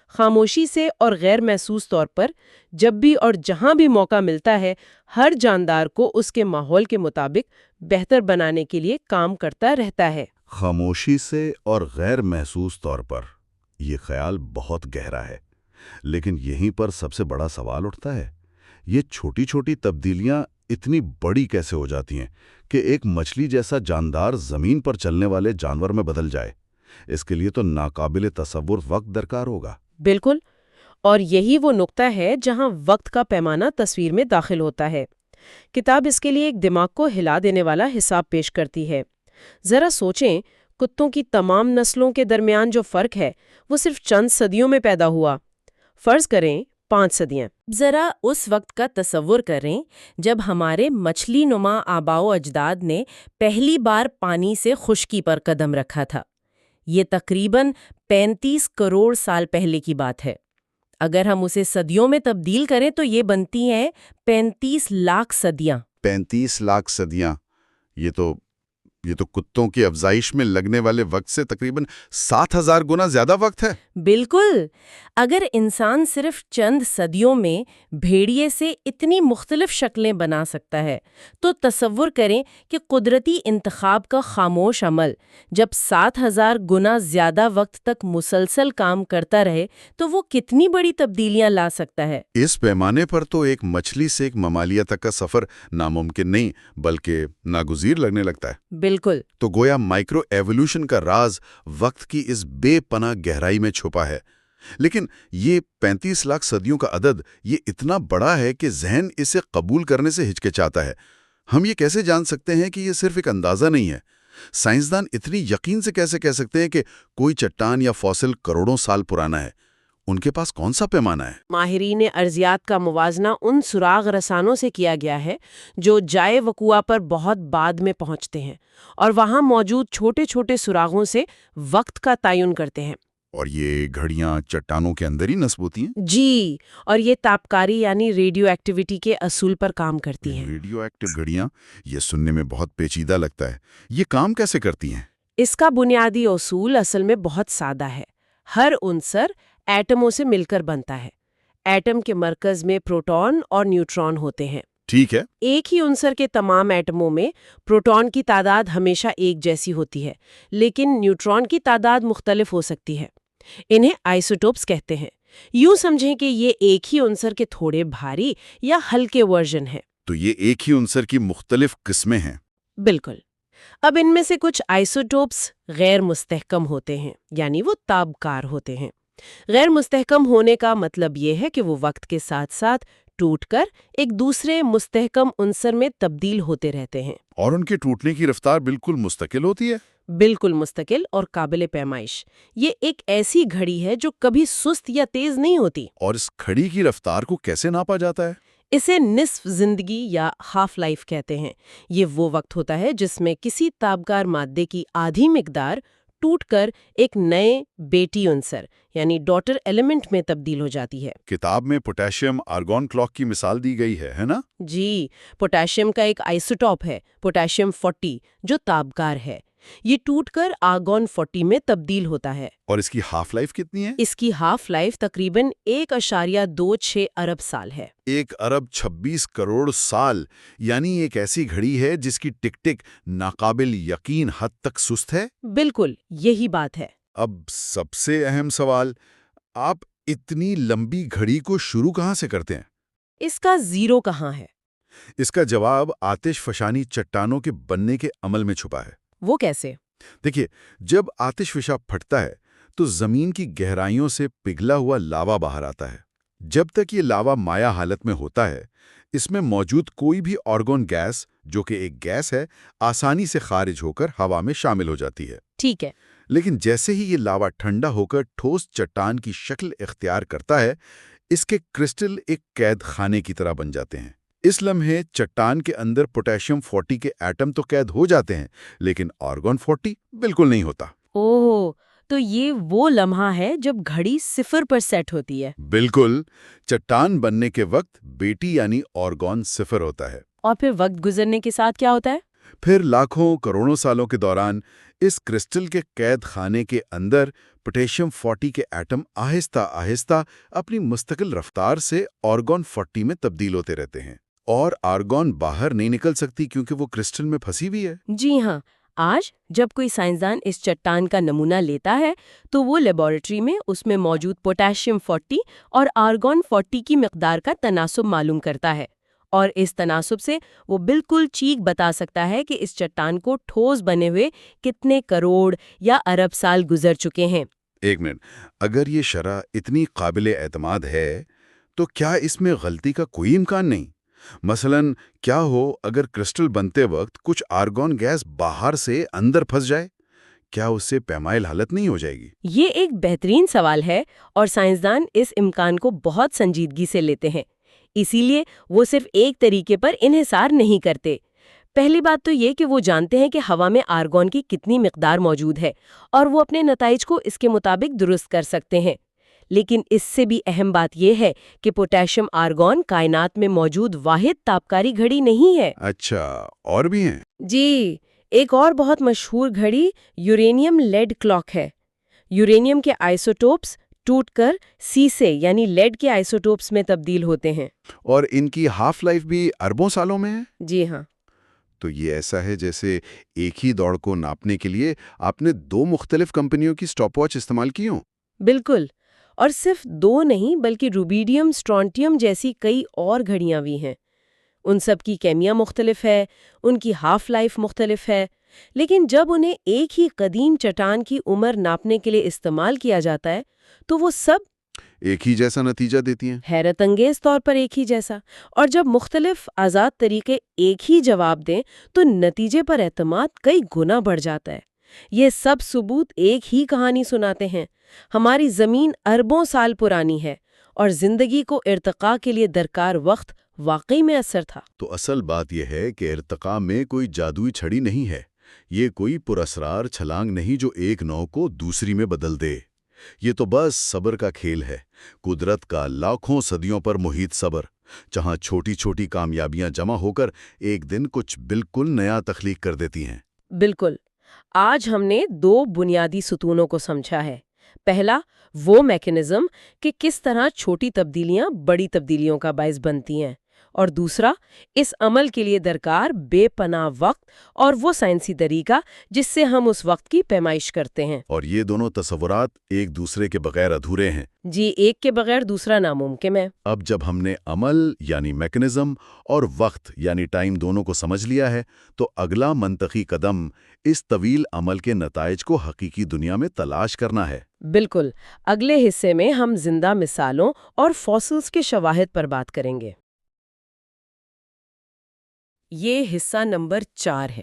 خاموشی سے اور غیر محسوس طور پر۔ جب بھی اور جہاں بھی موقع ملتا ہے، ہر جاندار کو اس کے ماحول کے مطابق بہتر بنانے کے لیے کام کرتا رہتا ہے۔ خاموشی سے اور غیر محسوس طور پر، یہ خیال بہت گہرا ہے، لیکن یہیں پر سب سے بڑا سوال اٹھتا ہے، یہ چھوٹی چھوٹی تبدیلیاں اتنی بڑی کیسے ہو جاتی ہیں کہ ایک مچھلی جیسا جاندار زمین پر چلنے والے جانور میں بدل جائے؟ اس کے لیے تو ناقابل تصور وقت درکار ہوگا۔ بالکل، اور یہی وہ نقطہ ہے جہاں وقت کا پیمانہ تصویر میں داخل ہوتا ہے۔ کتاب اس کے لیے ایک دماغ کو ہلا دینے والا حساب پیش کرتی ہے۔ ذرا سوچیں، کتوں کی تمام نسلوں کے درمیان جو فرق ہے وہ صرف چند صدیوں میں پیدا ہوا۔ فرض کریں 5 صدیاں۔ ذرا اس وقت کا تصور کریں جب ہمارے مچھلی نما آباء و اجداد نے پہلی بار پانی سے خشکی پر قدم رکھا تھا۔ یہ تقریباً 35 کروڑ سال پہلے کی بات ہے۔ اگر ہم اسے صدیوں میں تبدیل کریں تو یہ بنتی ہیں 35 لاکھ صدیاں۔ 35 لاکھ صدیاں، یہ تو کتوں کی افزائش میں لگنے والے وقت سے تقریباً 7000 گنا زیادہ وقت ہے۔ بالکل۔ اگر انسان صرف چند صدیوں میں بھیڑیے سے اتنی مختلف شکلیں بنا سکتا ہے تو تصور کریں کہ قدرتی انتخاب کا خاموش عمل جب 7000 گنا زیادہ وقت تک مسلسل کام کرتا رہے تو وہ کتنی بڑی تبدیلیاں لا سکتا ہے۔ اس پیمانے پر تو ایک مچھلی سے ایک ممالیہ تک کا سفر ناممکن نہیں بلکہ ناگزیر لگنے لگتا ہے۔ بالکل۔ تو گویا مائکرو ایوولوشن کا راز وقت کی اس بے پناہ گہرائی میں چھپا ہے۔ لیکن یہ 35 لاکھ صدیوں کا عدد یہ اتنا بڑا ہے کہ ذہن اسے قبول کرنے سے ہچکچاتا ہے۔ ہم یہ کیسے جان سکتے ہیں کہ یہ صرف ایک اندازہ نہیں ہے؟ سائنسدان اتنی یقین سے کیسے کہہ سکتے ہیں کہ کوئی چٹان یا فوسل کروڑوں سال پرانا ہے؟ ان کے پاس کون سا پیمانہ ہے؟ ماہرین ارضیات کا موازنہ ان سراغ رسانوں سے کیا گیا ہے جو جائے وقوع پر بہت بعد میں پہنچتے ہیں اور وہاں موجود چھوٹے چھوٹے سراغوں سے وقت کا تعین کرتے ہیں۔ اور یہ گھڑیاں چٹانوں کے اندر ہی نصب ہوتی ہیں؟ جی، اور یہ تابکاری یعنی ریڈیو ایکٹیویٹی کے اصول پر کام کرتی ہیں۔ ریڈیو ایکٹیو گھڑیاں، یہ سننے میں بہت پیچیدہ لگتا ہے۔ یہ کام کیسے کرتی ہیں؟ اس کا بنیادی اصول اصل میں بہت سادہ ہے۔ ہر عنصر ایٹموں سے مل کر بنتا ہے۔ ایٹم کے مرکز میں پروٹون اور نیوٹرون ہوتے ہیں۔ ٹھیک ہے۔ ایک ہی عنصر کے تمام ایٹموں میں پروٹون کی تعداد ہمیشہ ایک جیسی ہوتی ہے، لیکن نیوٹرون کی تعداد مختلف ہو سکتی ہے۔ انہیں آئسوٹوپس کہتے ہیں۔ یوں سمجھیں کہ یہ ایک ہی عنصر کے تھوڑے بھاری یا ہلکے ورژن ہیں۔ تو یہ ایک ہی عنصر کی مختلف قسمیں ہیں۔ بالکل۔ اب ان میں سے کچھ آئسوٹوپس غیر مستحکم ہوتے ہیں، یعنی وہ تابکار ہوتے ہیں۔ غیر مستحکم ہونے کا مطلب یہ ہے کہ وہ وقت کے ساتھ ساتھ ٹوٹ کر ایک دوسرے مستحکم عنصر میں تبدیل ہوتے رہتے ہیں۔ اور ان کے ٹوٹنے کی رفتار بالکل مستقل ہوتی ہے؟ بالکل مستقل اور قابل پیمائش۔ یہ ایک ایسی گھڑی ہے جو کبھی سست یا تیز نہیں ہوتی۔ اور اس گھڑی کی رفتار کو کیسے ناپا جاتا ہے؟ اسے نصف زندگی یا ہاف لائف کہتے ہیں۔ یہ وہ وقت ہوتا ہے جس میں کسی تابکار مادے کی آدھی مقدار ٹوٹ کر ایک نئے بیٹی عنصر یعنی ڈاٹر ایلیمنٹ میں تبدیل ہو جاتی ہے۔ کتاب میں پوٹاشیم آرگون کلاک کی مثال دی گئی ہے نا؟ جی، پوٹاشیم کا ایک آئسوٹوپ ہے پوٹاشیم 40 جو تابکار ہے۔ یہ ٹوٹ کر آرگون 40 میں تبدیل ہوتا ہے۔ اور اس کی ہاف لائف کتنی ہے؟ اس کی ہاف لائف تقریباً 1.26 ارب سال ہے۔ 1 ارب 26 کروڑ سال، یعنی ایک ایسی گھڑی ہے جس کی ٹک ٹک ناقابل یقین حد تک سست ہے؟ بالکل، یہی بات ہے۔ اب سب سے اہم سوال، آپ اتنی لمبی گھڑی کو شروع کہاں سے کرتے ہیں؟ اس کا زیرو کہاں ہے؟ اس کا جواب آتش فشانی چٹانوں کے بننے کے عمل میں چھپا ہے۔ وہ کیسے؟ دیکھیے، جب آتش فشاں پھٹتا ہے تو زمین کی گہرائیوں سے پگھلا ہوا لاوا باہر آتا ہے۔ جب تک یہ لاوا مائع حالت میں ہوتا ہے، اس میں موجود کوئی بھی آرگون گیس، جو کہ ایک گیس ہے، آسانی سے خارج ہو کر ہوا میں شامل ہو جاتی ہے۔ ٹھیک ہے۔ لیکن جیسے ہی یہ لاوا ٹھنڈا ہو کر ٹھوس چٹان کی شکل اختیار کرتا ہے، اس کے کرسٹل ایک قید خانے کی طرح بن جاتے ہیں۔ اس لمحے چٹان کے اندر پوٹاشیم 40 کے ایٹم تو قید ہو جاتے ہیں، لیکن آرگون 40 بالکل نہیں ہوتا۔ اوہ، تو یہ وہ لمحہ ہے جب گھڑی 0 پر سیٹ ہوتی ہے۔ بالکل، چٹان بننے کے وقت بیٹی یعنی آرگون 0 ہوتا ہے۔ اور پھر وقت گزرنے کے ساتھ کیا ہوتا ہے؟ پھر لاکھوں کروڑوں سالوں کے دوران اس کرسٹل کے قید خانے کے اندر پوٹاشیم 40 کے ایٹم آہستہ آہستہ اپنی مستقل رفتار سے آرگون 40 میں تبدیل ہوتے رہتے ہیں، اور آرگون باہر نہیں نکل سکتی کیونکہ وہ کرسٹل میں پھنسی ہوئی ہے۔ جی ہاں، آج جب کوئی سائنسدان اس چٹان کا نمونہ لیتا ہے تو وہ لیبارٹری میں اس میں موجود پوٹاشیم 40 اور آرگون 40 کی مقدار کا تناسب معلوم کرتا ہے، اور اس تناسب سے وہ بالکل ٹھیک بتا سکتا ہے کہ اس چٹان کو ٹھوس بنے ہوئے کتنے کروڑ یا ارب سال گزر چکے ہیں۔ ایک منٹ، اگر یہ شرح اتنی قابل اعتماد ہے تو کیا اس میں غلطی کا کوئی امکان نہیں؟ مثلاً کیا ہو اگر کرسٹل بنتے وقت کچھ آرگون گیس باہر سے اندر پھنس جائے؟ کیا اس سے پیمائل حالت نہیں ہو جائے گی؟ یہ ایک بہترین سوال ہے اور سائنسدان اس امکان کو بہت سنجیدگی سے لیتے ہیں، اسی لیے وہ صرف ایک طریقے پر انحصار نہیں کرتے۔ پہلی بات تو یہ کہ وہ جانتے ہیں کہ ہوا میں آرگون کی کتنی مقدار موجود ہے اور وہ اپنے نتائج کو اس کے مطابق درست کر سکتے ہیں۔ لیکن اس سے بھی اہم بات یہ ہے کہ پوٹاشیم آرگون کائنات میں موجود واحد تابکاری گھڑی نہیں ہے۔ اچھا، اور بھی ہیں؟ جی، ایک اور بہت مشہور گھڑی یورینیم لیڈ کلاک ہے۔ یورینیم کے آئسوٹوپس ٹوٹ کر سیسے یعنی لیڈ کے آئسوٹوپس میں تبدیل ہوتے ہیں۔ اور ان کی ہاف لائف بھی اربوں سالوں میں ہے؟ جی ہاں۔ تو یہ ایسا ہے جیسے ایک ہی دوڑ کو ناپنے کے لیے آپ نے 2 مختلف کمپنیوں کی سٹاپ واچ استعمال کی ہوں۔ بالکل، اور صرف 2 نہیں بلکہ روبیڈیم، سٹرونٹیم جیسی کئی اور گھڑیاں بھی ہیں۔ ان سب کی کیمیا مختلف ہے، ان کی ہاف لائف مختلف ہے، لیکن جب انہیں ایک ہی قدیم چٹان کی عمر ناپنے کے لیے استعمال کیا جاتا ہے تو وہ سب ایک ہی جیسا نتیجہ دیتی ہیں؟ حیرت انگیز طور پر ایک ہی جیسا۔ اور جب مختلف آزاد طریقے ایک ہی جواب دیں تو نتیجے پر اعتماد کئی گنا بڑھ جاتا ہے۔ یہ سب ثبوت ایک ہی کہانی سناتے ہیں۔ ہماری زمین اربوں سال پرانی ہے اور زندگی کو ارتقاء کے لیے درکار وقت واقعی میں اثر تھا۔ تو اصل بات یہ ہے کہ ارتقاء میں کوئی جادوئی چھڑی نہیں ہے، یہ کوئی پراسرار چھلانگ نہیں جو ایک نو کو دوسری میں بدل دے۔ یہ تو بس صبر کا کھیل ہے، قدرت کا لاکھوں صدیوں پر محیط صبر، جہاں چھوٹی چھوٹی کامیابیاں جمع ہو کر ایک دن کچھ بالکل نیا تخلیق کر دیتی ہیں۔ بالکل۔ آج ہم نے 2 بنیادی ستونوں کو سمجھا ہے۔ پہلا، وہ میکانزم کہ کس طرح چھوٹی تبدیلیاں بڑی تبدیلیوں کا باعث بنتی ہیں، اور دوسرا، اس عمل کے لیے درکار بے پناہ وقت اور وہ سائنسی طریقہ جس سے ہم اس وقت کی پیمائش کرتے ہیں۔ اور یہ دونوں تصورات ایک دوسرے کے بغیر ادھورے ہیں۔ جی، ایک کے بغیر دوسرا ناممکن ہے۔ اب جب ہم نے عمل یعنی میکانزم اور وقت یعنی ٹائم دونوں کو سمجھ لیا ہے تو اگلا منطقی قدم اس طویل عمل کے نتائج کو حقیقی دنیا میں تلاش کرنا ہے۔ بالکل۔ اگلے حصے میں ہم زندہ مثالوں اور فاسلز کے شواہد پر بات کریں گے۔ یہ حصہ نمبر 4 ہے۔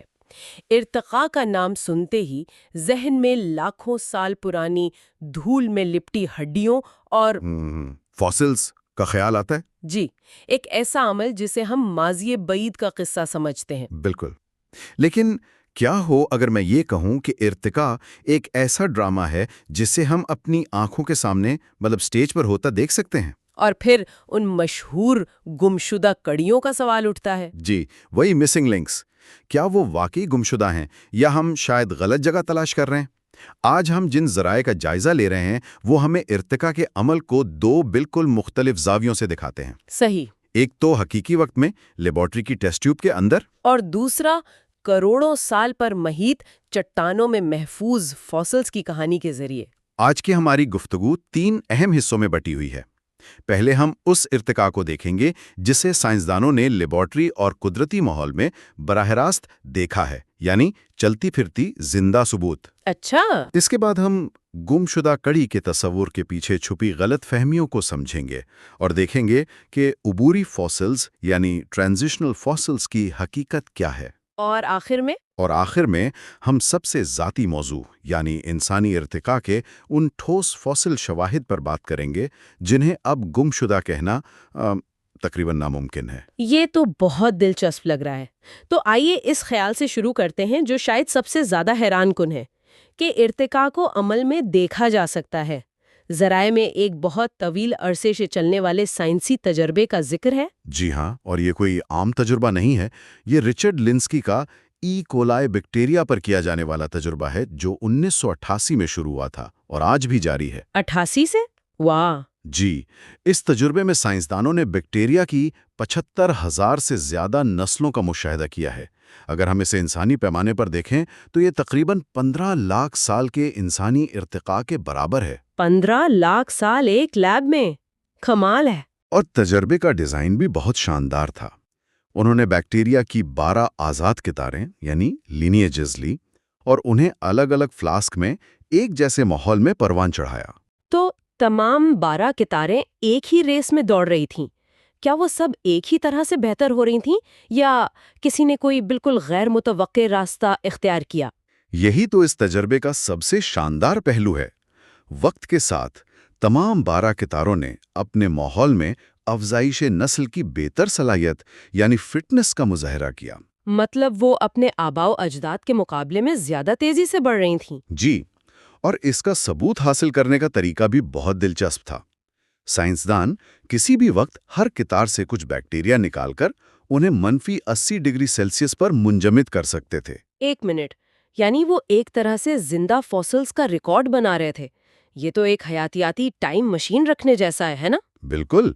ارتقاء کا نام سنتے ہی ذہن میں لاکھوں سال پرانی دھول میں لپٹی ہڈیوں اور فاسلز کا خیال آتا ہے؟ جی، ایک ایسا عمل جسے ہم ماضی بعید کا قصہ سمجھتے ہیں۔ بالکل، لیکن کیا ہو اگر میں یہ کہوں کہ ارتقاء ایک ایسا ڈرامہ ہے جسے ہم اپنی آنکھوں کے سامنے سٹیج پر ہوتا دیکھ سکتے ہیں؟ اور پھر ان مشہور گمشدہ کڑیوں کا سوال اٹھتا ہے۔ جی، وہی مسنگ لنکس، کیا وہ واقعی گمشدہ ہیں یا ہم شاید غلط جگہ تلاش کر رہے ہیں؟ آج ہم جن ذرائع کا جائزہ لے رہے ہیں وہ ہمیں ارتقاء کے عمل کو 2 بالکل مختلف زاویوں سے دکھاتے ہیں۔ صحیح۔ ایک تو حقیقی وقت میں لیبارٹری کی ٹیسٹ ٹیوب کے اندر، اور دوسرا کروڑوں سال پر محیط چٹانوں میں محفوظ فاسلز کی کہانی کے ذریعے۔ آج کی ہماری گفتگو 3 اہم حصوں میں بٹی ہوئی ہے۔ پہلے ہم اس ارتقاء کو دیکھیں گے جسے سائنسدانوں نے لیبارٹری اور قدرتی ماحول میں براہ راست دیکھا ہے، یعنی چلتی پھرتی زندہ ثبوت۔ اچھا۔ اس کے بعد ہم گمشدہ کڑی کے تصور کے پیچھے چھپی غلط فہمیوں کو سمجھیں گے اور دیکھیں گے کہ عبوری فاسلز یعنی ٹرانزیشنل فاسلز کی حقیقت کیا ہے۔ اور آخر میں ہم سب سے ذاتی موضوع یعنی انسانی ارتقاء کے ان ٹھوس فاسل شواہد پر بات کریں گے جنہیں اب گمشدہ کہنا تقریباً ناممکن ہے۔ یہ تو بہت دلچسپ لگ رہا ہے۔ تو آئیے اس خیال سے شروع کرتے ہیں جو شاید سب سے زیادہ حیران کن ہے کہ ارتقاء کو عمل میں دیکھا جا سکتا ہے۔ ذرائع میں ایک بہت طویل عرصے سے چلنے والے سائنسی تجربے کا ذکر ہے۔ جی ہاں، اور یہ کوئی عام تجربہ نہیں ہے، یہ رچرڈ لنسکی کا ای کولائے بیکٹیریا پر کیا جانے والا تجربہ ہے جو 1988 میں شروع ہوا تھا اور آج بھی جاری ہے۔ 88 سے؟ واہ! جی، اس تجربے میں سائنسدانوں نے بیکٹیریا کی 75,000 سے زیادہ نسلوں کا مشاہدہ کیا ہے۔ اگر ہم اسے انسانی پیمانے پر دیکھیں تو یہ تقریباً 15 لاکھ سال کے انسانی ارتقاء کے برابر ہے۔ 15 لاکھ سال ایک لیب میں؟ کمال ہے۔ اور تجربے کا ڈیزائن بھی بہت شاندار تھا۔ انہوں نے بیکٹیریا کی 12 آزاد قطاریں یعنی لینیجز لی اور انہیں الگ الگ فلاسک میں ایک جیسے ماحول میں پروان چڑھایا۔ تو تمام 12 قطاریں ایک ہی ریس میں دوڑ رہی تھیں۔ کیا وہ سب ایک ہی طرح سے بہتر ہو رہی تھیں یا کسی نے کوئی بالکل غیر متوقع راستہ اختیار کیا؟ یہی تو اس تجربے کا سب سے شاندار پہلو ہے۔ وقت کے ساتھ تمام 12 کتاروں نے اپنے ماحول میں افزائش نسل کی بہتر صلاحیت یعنی فٹنس کا مظاہرہ کیا۔ مطلب وہ اپنے آباء و اجداد کے مقابلے میں زیادہ تیزی سے بڑھ رہی تھیں؟ جی، اور اس کا ثبوت حاصل کرنے کا طریقہ بھی بہت دلچسپ تھا۔ سائنسدان کسی بھی وقت ہر کتار سے کچھ بیکٹیریا نکال کر انہیں -80 ڈگری سیلسیس پر منجمد کر سکتے تھے۔ ایک منٹ، یعنی وہ ایک طرح سے زندہ فوسلز کا ریکارڈ بنا رہے تھے۔ یہ تو ایک حیاتیاتی ٹائم مشین رکھنے جیسا ہے نا؟ بالکل،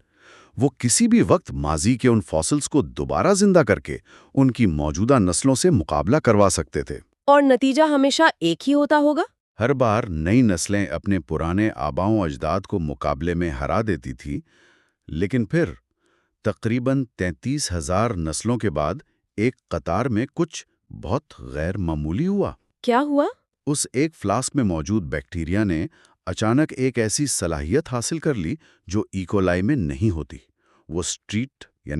وہ کسی بھی وقت ماضی کے ان فاسلز کو دوبارہ زندہ کر کے ان کی موجودہ نسلوں سے مقابلہ کروا سکتے تھے۔ اور نتیجہ ہمیشہ ایک ہی ہوتا ہوگا؟ ہر بار نئی نسلیں اپنے پرانے آباؤں اجداد کو مقابلے میں ہرا دیتی تھی، لیکن پھر تقریباً 33,000 نسلوں کے بعد ایک قطار میں کچھ بہت غیر معمولی ہوا۔ کیا ہوا؟ اس ایک فلاسک میں موجود بیکٹیریا نے اچانک ایک ایسی صلاحیت حاصل کر لی جو ایکولائی میں نہیں ہوتی۔ وہ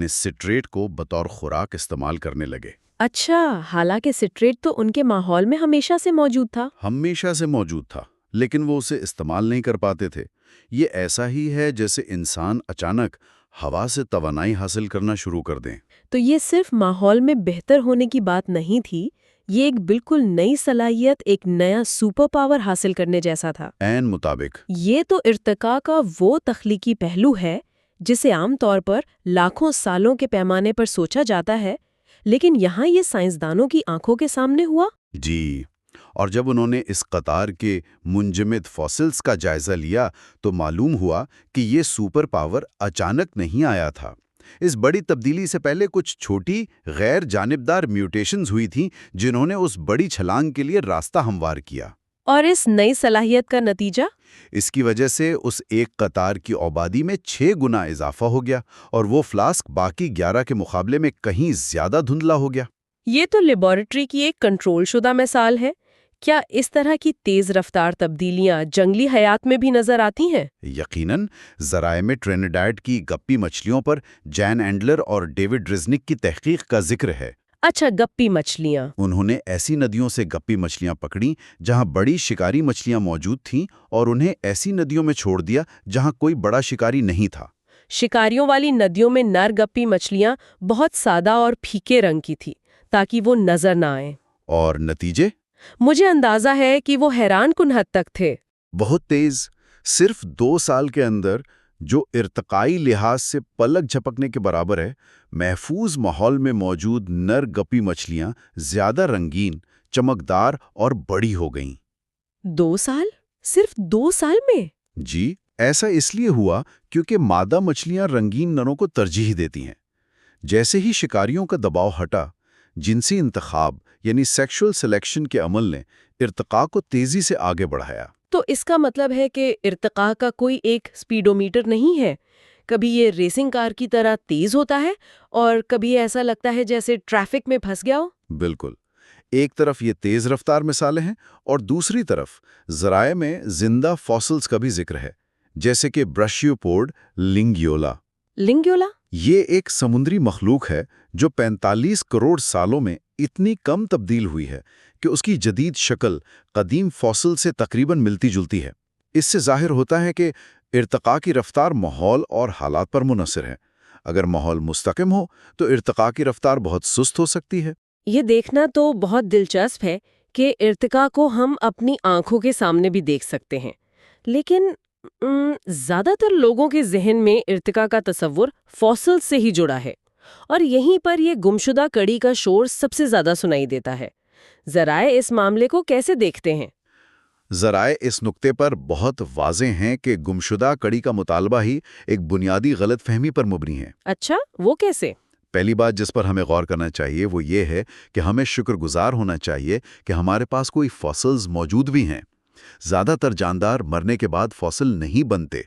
سٹریٹ کو بطور خوراک استعمال کرنے لگے۔ اچھا، حالانکہ سٹریٹ تو ان کے ماحول میں ہمیشہ سے موجود تھا۔ ہمیشہ سے موجود تھا، لیکن وہ اسے استعمال نہیں کر پاتے تھے۔ یہ ایسا ہی ہے جیسے انسان اچانک ہوا سے توانائی حاصل کرنا شروع کر دیں۔ تو یہ صرف ماحول میں بہتر ہونے کی بات نہیں تھی، یہ ایک بالکل نئی صلاحیت، ایک نیا سپر پاور حاصل کرنے جیسا تھا۔ عین مطابق۔ یہ تو ارتقاء کا وہ تخلیقی پہلو ہے جسے عام طور پر لاکھوں سالوں کے پیمانے پر سوچا جاتا ہے، لیکن یہاں یہ سائنسدانوں کی آنکھوں کے سامنے ہوا۔ جی، اور جب انہوں نے اس قطار کے منجمد فاسلز کا جائزہ لیا تو معلوم ہوا کہ یہ سپر پاور اچانک نہیں آیا تھا۔ اس بڑی تبدیلی سے پہلے کچھ چھوٹی غیر جانبدار میوٹیشنز ہوئی تھیں جنہوں نے اس بڑی چھلانگ کے لیے راستہ ہموار کیا۔ اور اس نئی صلاحیت کا نتیجہ؟ اس کی وجہ سے اس ایک قطار کی آبادی میں 6 گنا اضافہ ہو گیا اور وہ فلاسک باقی 11 کے مقابلے میں کہیں زیادہ دھندلا ہو گیا۔ یہ تو لیبارٹری کی ایک کنٹرول شدہ مثال ہے۔ کیا اس طرح کی تیز رفتار تبدیلیاں جنگلی حیات میں بھی نظر آتی ہیں؟ یقیناً، ذرائع میں ٹرینیڈاڈ کی گپی مچھلیوں پر جین اینڈلر اور ڈیوڈ رزنک کی تحقیق کا ذکر ہے۔ اچھا، گپی مچھلیاں۔ انہوں نے ایسی ندیوں سے گپی مچھلیاں پکڑیں جہاں بڑی شکاری مچھلیاں موجود تھیں اور انہیں ایسی ندیوں میں چھوڑ دیا جہاں کوئی بڑا شکاری نہیں تھا۔ شکاریوں والی ندیوں میں نر گپی مچھلیاں بہت سادہ اور پھیکے رنگ کی تھی تاکہ وہ نظر نہ آئیں۔ اور نتیجے؟ مجھے اندازہ ہے کہ وہ حیران کن حد تک تھے۔ بہت تیز۔ صرف 2 سال کے اندر، جو ارتقائی لحاظ سے پلک جھپکنے کے برابر ہے، محفوظ ماحول میں موجود نر گپی مچھلیاں زیادہ رنگین، چمکدار اور بڑی ہو گئیں۔ 2 سال؟ صرف 2 سال میں؟ جی، ایسا اس لیے ہوا کیونکہ مادہ مچھلیاں رنگین نروں کو ترجیح دیتی ہیں۔ جیسے ہی شکاریوں کا دباؤ ہٹا، جنسی انتخاب یعنی سیکشول سلیکشن کے عمل نے ارتقاء کو تیزی سے آگے بڑھایا۔ تو اس کا مطلب ہے کہ ارتقاء کا کوئی ایک سپیڈومیٹر نہیں ہے؟ کبھی یہ ریسنگ کار کی طرح تیز ہوتا ہے اور کبھی ایسا لگتا ہے جیسے ٹریفک میں پھنس گیا ہو؟ بالکل۔ ایک طرف یہ تیز رفتار مثالیں ہیں اور دوسری طرف ذرائع میں زندہ فاسلز کا بھی ذکر ہے، جیسے کہ براشیوپوڈ لنگیولا۔ لنگیولا؟ یہ ایک سمندری مخلوق ہے جو 45 کروڑ سالوں میں اتنی کم تبدیل ہوئی ہے کہ اس کی جدید شکل قدیم فاسل سے تقریباً ملتی جلتی ہے۔ اس سے ظاہر ہوتا ہے کہ ارتقاء کی رفتار ماحول اور حالات پر منحصر ہے۔ اگر ماحول مستحکم ہو تو ارتقاء کی رفتار بہت سست ہو سکتی ہے۔ یہ دیکھنا تو بہت دلچسپ ہے کہ ارتقاء کو ہم اپنی آنکھوں کے سامنے بھی دیکھ سکتے ہیں، لیکن زیادہ تر لوگوں کے ذہن میں ارتقاء کا تصور فاسل سے ہی جڑا ہے، اور یہیں پر یہ گمشدہ کڑی کا شور سب سے زیادہ سنائی دیتا ہے۔ ذرائع اس معاملے کو کیسے دیکھتے ہیں؟ ذرائع اس نقطے پر بہت واضح ہیں کہ گمشدہ کڑی کا مطالبہ ہی ایک بنیادی غلط فہمی پر مبنی ہے۔ اچھا، وہ کیسے؟ پہلی بات جس پر ہمیں غور کرنا چاہیے وہ یہ ہے کہ ہمیں شکر گزار ہونا چاہیے کہ ہمارے پاس کوئی فاسلز موجود بھی ہیں۔ زیادہ تر جاندار مرنے کے بعد فاسل نہیں بنتے،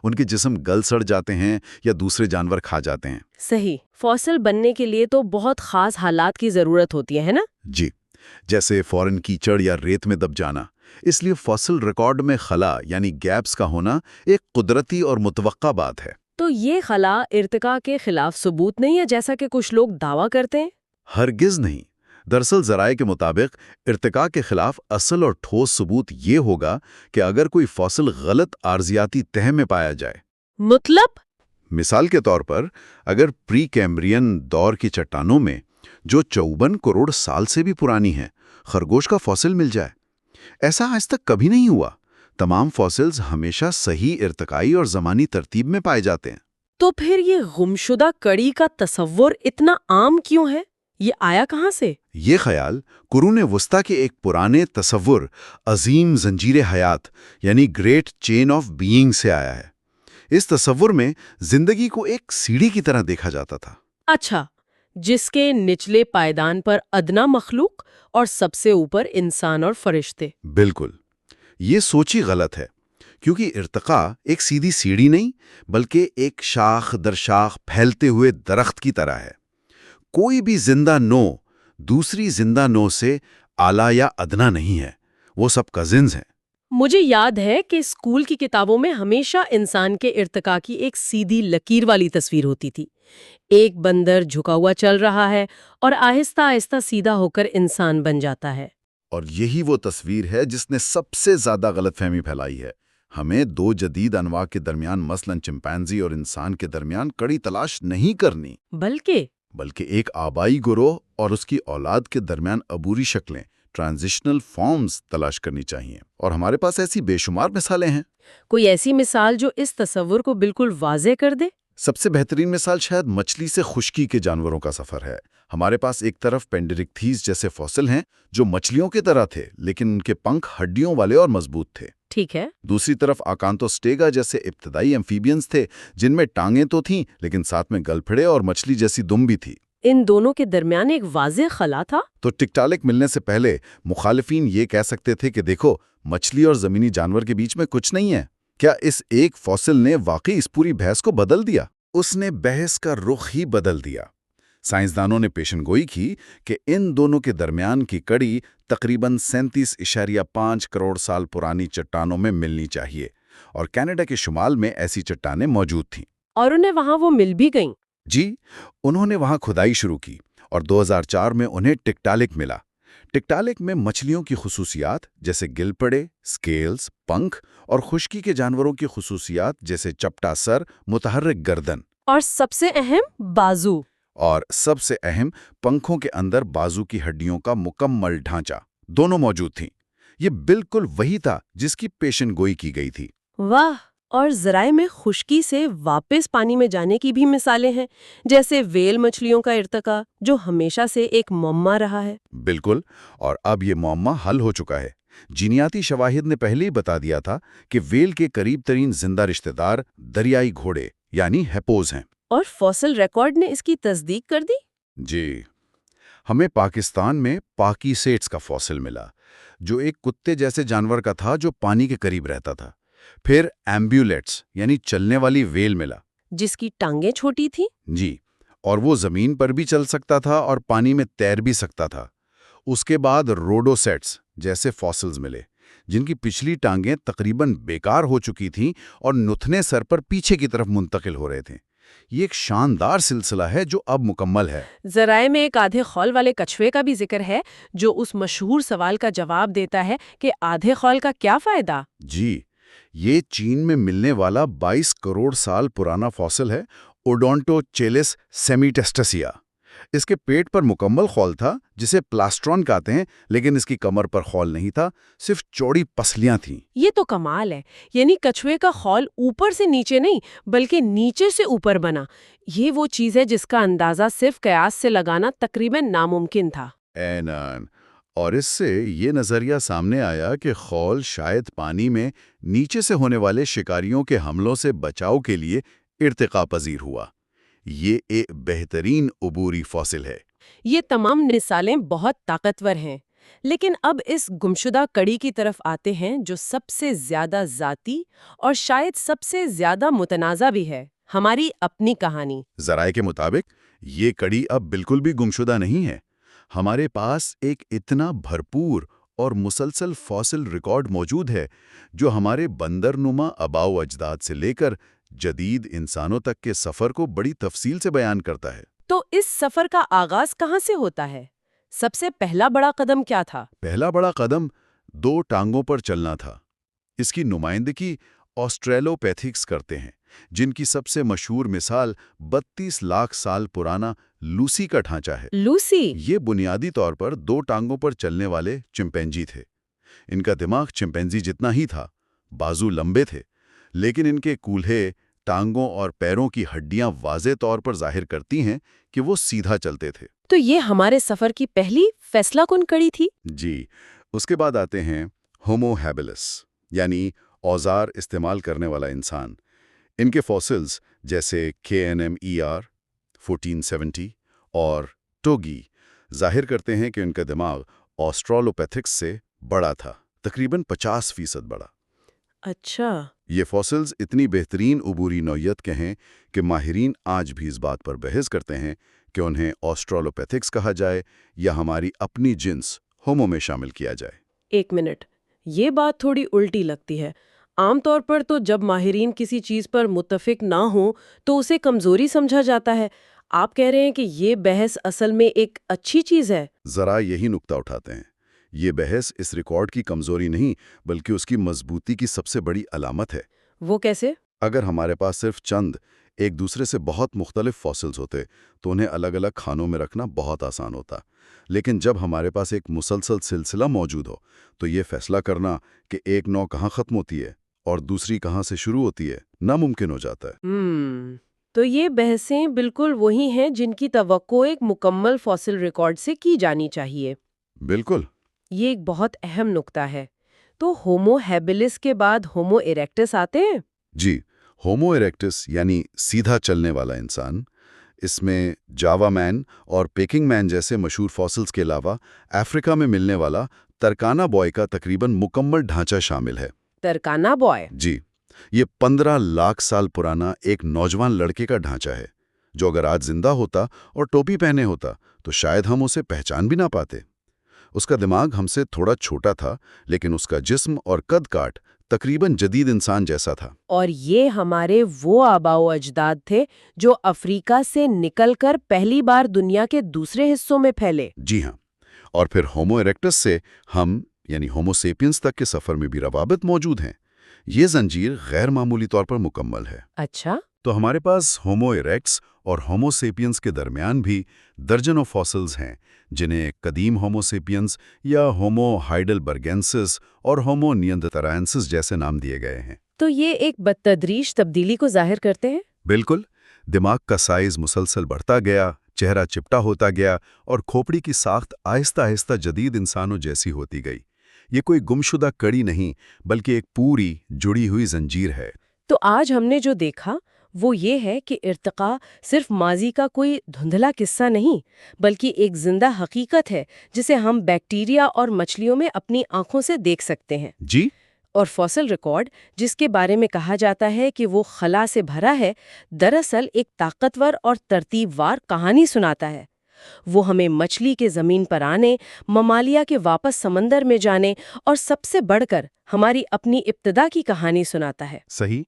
ان کے جسم گل سڑ جاتے ہیں یا دوسرے جانور کھا جاتے ہیں۔ صحیح، فاسل بننے کے لیے تو بہت خاص حالات کی ضرورت ہوتی ہے نا؟ جی، جیسے فورن کیچڑ یا ریت میں دب جانا۔ اس لیے فاسل ریکارڈ میں خلا یعنی گیپس کا ہونا ایک قدرتی اور متوقع بات ہے۔ تو یہ خلا ارتقاء کے خلاف ثبوت نہیں ہے جیسا کہ کچھ لوگ دعویٰ کرتے ہیں؟ ہرگز نہیں۔ دراصل ذرائع کے مطابق ارتقاء کے خلاف اصل اور ٹھوس ثبوت یہ ہوگا کہ اگر کوئی فاسل غلط عارضیاتی تہہ میں پایا جائے۔ مطلب؟ مثال کے طور پر اگر پری کیمبرین دور کی چٹانوں میں جو 54 کروڑ سال سے بھی پرانی ہیں خرگوش کا فاسل مل جائے۔ ایسا آج تک کبھی نہیں ہوا۔ تمام فاسلز ہمیشہ صحیح ارتقائی اور زمانی ترتیب میں پائے جاتے ہیں۔ تو پھر یہ گمشدہ کڑی کا تصور اتنا عام کیوں ہے؟ یہ آیا کہاں سے؟ یہ خیال قرون وسطیٰ کے ایک پرانے تصور عظیم زنجیر حیات یعنی گریٹ چین آف بینگ سے آیا ہے۔ اس تصور میں زندگی کو ایک سیڑھی کی طرح دیکھا جاتا تھا۔ اچھا، جس کے نچلے پائیدان پر ادنا مخلوق اور سب سے اوپر انسان اور فرشتے۔ بالکل، یہ سوچ ہی غلط ہے، کیونکہ ارتقاء ایک سیدھی سیڑھی نہیں بلکہ ایک شاخ در شاخ پھیلتے ہوئے درخت کی طرح ہے۔ کوئی بھی زندہ نو دوسری زندہ نو سے اعلیٰ یا ادنا نہیں ہے، وہ سب کزنز ہیں۔ مجھے یاد ہے کہ اسکول کی کتابوں میں ہمیشہ انسان کے ارتقاء کی ایک سیدھی لکیر والی تصویر ہوتی تھی۔ ایک بندر جھکا ہوا چل رہا ہے اور آہستہ آہستہ سیدھا ہو کر انسان بن جاتا ہے۔ اور یہی وہ تصویر ہے جس نے سب سے زیادہ غلط فہمی پھیلائی ہے۔ ہمیں دو جدید انواع کے درمیان مثلاً چمپینزی اور انسان کے درمیان کڑی تلاش نہیں کرنی، بلکہ ایک آبائی گروہ اور اس کی اولاد کے درمیان عبوری شکلیں ٹرانزیشنل فارمز تلاش کرنی چاہیے، اور ہمارے پاس ایسی بے شمار مثالیں ہیں۔ کوئی ایسی مثال جو اس تصور کو بالکل واضح کر دے؟ سب سے بہترین مثال شاید مچھلی سے خشکی کے جانوروں کا سفر ہے۔ ہمارے پاس ایک طرف پینڈریکتھیز جیسے فاسل ہیں جو مچھلیوں کی طرح تھے لیکن ان کے پنکھ ہڈیوں والے اور مضبوط تھے۔ ٹھیک ہے۔ دوسری طرف آکانتوسٹیگا جیسے ابتدائی ایمفیبینز تھے جن میں ٹانگیں تو تھیں لیکن ساتھ میں گلپھڑے اور مچھلی جیسی دم بھی تھی۔ ان دونوں کے درمیان ایک واضح خلا تھا۔ تو ٹکٹالک ملنے سے پہلے مخالفین یہ کہہ سکتے تھے کہ دیکھو مچھلی اور زمینی جانور کے بیچ میں کچھ نہیں ہے۔ کیا اس ایک فاسل نے واقعی اس پوری بحث کو بدل دیا؟ اس نے بحث کا رخ ہی بدل دیا۔ سائنسدانوں نے پیشن گوئی کی کہ ان دونوں کے درمیان کی کڑی تقریباً 37.5 کروڑ سال پرانی چٹانوں میں ملنی چاہیے، اور کینیڈا کے شمال میں ایسی چٹانیں موجود تھیں۔ اور انہیں وہاں وہ مل بھی گئیں؟ جی، انہوں نے وہاں کھدائی شروع کی اور 2004 میں انہیں ٹکٹالک ملا۔ ٹکٹالک میں مچھلیوں کی خصوصیات جیسے گلپڑے، سکیلز، پنکھ اور خشکی کے جانوروں کی خصوصیات جیسے چپٹا سر، متحرک گردن اور سب سے اہم بازو، اور سب سے اہم پنکھوں کے اندر بازو کی ہڈیوں کا مکمل ڈھانچہ دونوں موجود تھیں۔ یہ بالکل وہی تھا جس کی پیشن گوئی کی گئی تھی۔ واہ! اور ذرائع میں خشکی سے واپس پانی میں جانے کی بھی مثالیں ہیں، جیسے ویل مچھلیوں کا ارتقاء جو ہمیشہ سے ایک معمہ رہا ہے۔ بالکل، اور اب یہ معمہ حل ہو چکا ہے۔ جینیاتی شواہد نے پہلے ہی بتا دیا تھا کہ ویل کے قریب ترین زندہ رشتہ دار دریائی گھوڑے یعنی ہیپوز ہیں۔ اور فاسل ریکارڈ نے اس کی تصدیق کر دی؟ جی، ہمیں پاکستان میں پاکی سیٹس کا فاسل ملا جو ایک کتے جیسے جانور کا تھا جو پانی کے قریب رہتا تھا۔ پھر ایمبیولیٹس یعنی چلنے والی ویل ملا جس کی ٹانگیں چھوٹی تھیں؟ جی، اور وہ زمین پر بھی چل سکتا تھا اور پانی میں تیر بھی سکتا تھا۔ اس کے بعد روڈوسیٹس جیسے فاسلز ملے جن کی پچھلی ٹانگیں تقریباً بیکار ہو چکی تھیں اور نتھنے سر پر پیچھے کی طرف منتقل ہو رہے تھے۔ یہ ایک شاندار سلسلہ ہے جو اب مکمل ہے۔ ذرائع میں ایک آدھے خول والے کچھوے کا بھی ذکر ہے جو اس مشہور سوال کا جواب دیتا ہے کہ آدھے خول کا کیا فائدہ؟ جی، یہ چین میں ملنے والا 22 کروڑ سال پرانا فاسل ہے، اوڈونٹوچیلس سیمیٹسٹسیا۔ اس کے پیٹ پر مکمل خول تھا جسے پلاسٹرون کہتے ہیں، لیکن اس کی کمر پر خول نہیں تھا، صرف چوڑی پسلیاں تھیں۔ یہ تو کمال ہے، یعنی کچھوے کا خول اوپر سے نیچے نہیں بلکہ نیچے سے اوپر بنا۔ یہ وہ چیز ہے جس کا اندازہ صرف قیاس سے لگانا تقریباً ناممکن تھا۔ اینان، اور اس سے یہ نظریہ سامنے آیا کہ خول شاید پانی میں نیچے سے ہونے والے شکاریوں کے حملوں سے بچاؤ کے لیے ارتقاء پذیر ہوا۔ یہ ایک بہترین عبوری فاسل ہے۔ یہ تمام مثالیں بہت طاقتور ہیں، لیکن اب اس گمشدہ کڑی کی طرف آتے ہیں جو سب سے زیادہ ذاتی اور شاید سب سے زیادہ متنازع بھی ہے، ہماری اپنی کہانی۔ ذرائع کے مطابق یہ کڑی اب بالکل بھی گمشدہ نہیں ہے۔ ہمارے پاس ایک اتنا بھرپور اور مسلسل فاسل ریکارڈ موجود ہے جو ہمارے بندرنما آباء و اجداد سے لے کر جدید انسانوں تک کے سفر کو بڑی تفصیل سے بیان کرتا ہے۔ تو اس سفر کا آغاز کہاں سے ہوتا ہے؟ سب سے پہلا بڑا قدم کیا تھا؟ پہلا بڑا قدم 2 ٹانگوں پر چلنا تھا۔ اس کی نمائندگی آسٹریلوپیتھکس کرتے ہیں، جن کی سب سے مشہور مثال 32 لاکھ سال پرانا لوسی کا ڈھانچہ ہے۔ لوسی؟ یہ بنیادی طور پر 2 ٹانگوں پر چلنے والے چمپینجی تھے۔ ان کا دماغ چمپینزی جتنا ہی تھا، بازو لمبے تھے، لیکن ان کے کولہے، ٹانگوں اور پیروں کی ہڈیاں واضح طور پر ظاہر کرتی ہیں کہ وہ سیدھا چلتے تھے۔ تو یہ ہمارے سفر کی پہلی فیصلہ کن کڑی تھی؟ جی، اس کے بعد آتے ہیں ہومو ہیبلس، یعنی اوزار استعمال کرنے والا انسان۔ ان کے فوسلز جیسے KNMER 1470 اور ٹوگی ظاہر کرتے ہیں کہ ان کا دماغ آسٹرالوپیتھکس سے بڑا تھا، تقریباً 50% بڑا۔ اچھا۔ یہ فوسلز اتنی بہترین عبوری نوعیت کے ہیں کہ ماہرین آج بھی اس بات پر بحث کرتے ہیں کہ انہیں آسٹرالوپیتھکس کہا جائے یا ہماری اپنی جنس ہومو میں شامل کیا جائے۔ ایک منٹ، یہ بات تھوڑی الٹی لگتی ہے۔ عام طور پر تو جب ماہرین کسی چیز پر متفق نہ ہوں تو اسے کمزوری سمجھا جاتا ہے۔ آپ کہہ رہے ہیں کہ یہ بحث اصل میں ایک اچھی چیز ہے؟ ذرا یہی نکتہ اٹھاتے ہیں۔ یہ بحث اس ریکارڈ کی کمزوری نہیں بلکہ اس کی مضبوطی کی سب سے بڑی علامت ہے۔ وہ کیسے؟ اگر ہمارے پاس صرف چند ایک دوسرے سے بہت مختلف فوسلز ہوتے تو انہیں الگ الگ کھانوں میں رکھنا بہت آسان ہوتا، لیکن جب ہمارے پاس ایک مسلسل سلسلہ موجود ہو تو یہ فیصلہ کرنا کہ ایک نوع کہاں ختم ہوتی ہے اور دوسری کہاں سے شروع ہوتی ہے ناممکن ہو جاتا ہے۔ تو یہ بحثیں بالکل وہی ہیں جن کی توقع ایک مکمل فوسل ریکارڈ سے کی جانی چاہیے۔ بالکل۔ یہ ایک بہت اہم نکتہ ہے۔ تو ہومو ہیبلس کے بعد ہومو ایریکٹس آتے ہیں؟ جی، ہومو ایریکٹس یعنی سیدھا چلنے والا انسان۔ اس میں جاوا مین اور پیکنگ مین جیسے مشہور فوسلز کے علاوہ افریقہ میں ملنے والا ترکانا بوائے کا تقریباً مکمل ڈھانچہ شامل ہے۔ ترکانا بوائے؟ جی، یہ 15 لاکھ سال پرانا ایک نوجوان لڑکے کا ڈھانچہ ہے جو اگر آج زندہ ہوتا اور ٹوپی پہنے ہوتا تو شاید ہم اسے پہچان بھی نہ پاتے۔ اس کا دماغ ہم سے تھوڑا چھوٹا تھا، لیکن اس کا جسم اور قد کاٹ تقریباً جدید انسان جیسا تھا۔ اور یہ ہمارے وہ آباء و اجداد تھے جو افریقہ سے نکل کر پہلی بار دنیا کے دوسرے حصوں میں پھیلے۔ جی ہاں، اور پھر ہومو ایریکٹس سے ہم یعنی ہومو سیپینز تک کے سفر میں بھی روابط موجود ہیں۔ یہ زنجیر غیر معمولی طور پر مکمل ہے۔ اچھا۔ تو ہمارے پاس ہومو ایریکٹس اور ہومو سیپینز کے درمیان بھی درجنوں فوسلز ہیں جنہیں قدیم ہومو سیپینز یا ہومو ہائیڈلبرگینسس اور ہومو نیاندرتالینسس جیسے نام دیے گئے ہیں۔ تو یہ ایک بتدریج تبدیلی کو ظاہر کرتے ہیں؟ بالکل، دماغ کا سائز مسلسل بڑھتا گیا، چہرہ چپٹا ہوتا گیا اور کھوپڑی کی ساخت آہستہ آہستہ جدید انسانوں جیسی ہوتی گئی۔ یہ کوئی گمشدہ کڑی نہیں بلکہ ایک پوری جڑی ہوئی زنجیر ہے۔ تو آج ہم نے جو دیکھا وہ یہ ہے کہ ارتقاء صرف ماضی کا کوئی دھندلا قصہ نہیں بلکہ ایک زندہ حقیقت ہے جسے ہم بیکٹیریا اور مچھلیوں میں اپنی آنکھوں سے دیکھ سکتے ہیں۔ جی، اور فوسل ریکارڈ جس کے بارے میں کہا جاتا ہے کہ وہ خلا سے بھرا ہے، دراصل ایک طاقتور اور ترتیب وار کہانی سناتا ہے۔ وہ ہمیں مچھلی کے زمین پر آنے، ممالیہ کے واپس سمندر میں جانے اور سب سے بڑھ کر ہماری اپنی ابتدا کی کہانی سناتا ہے۔ صحیح۔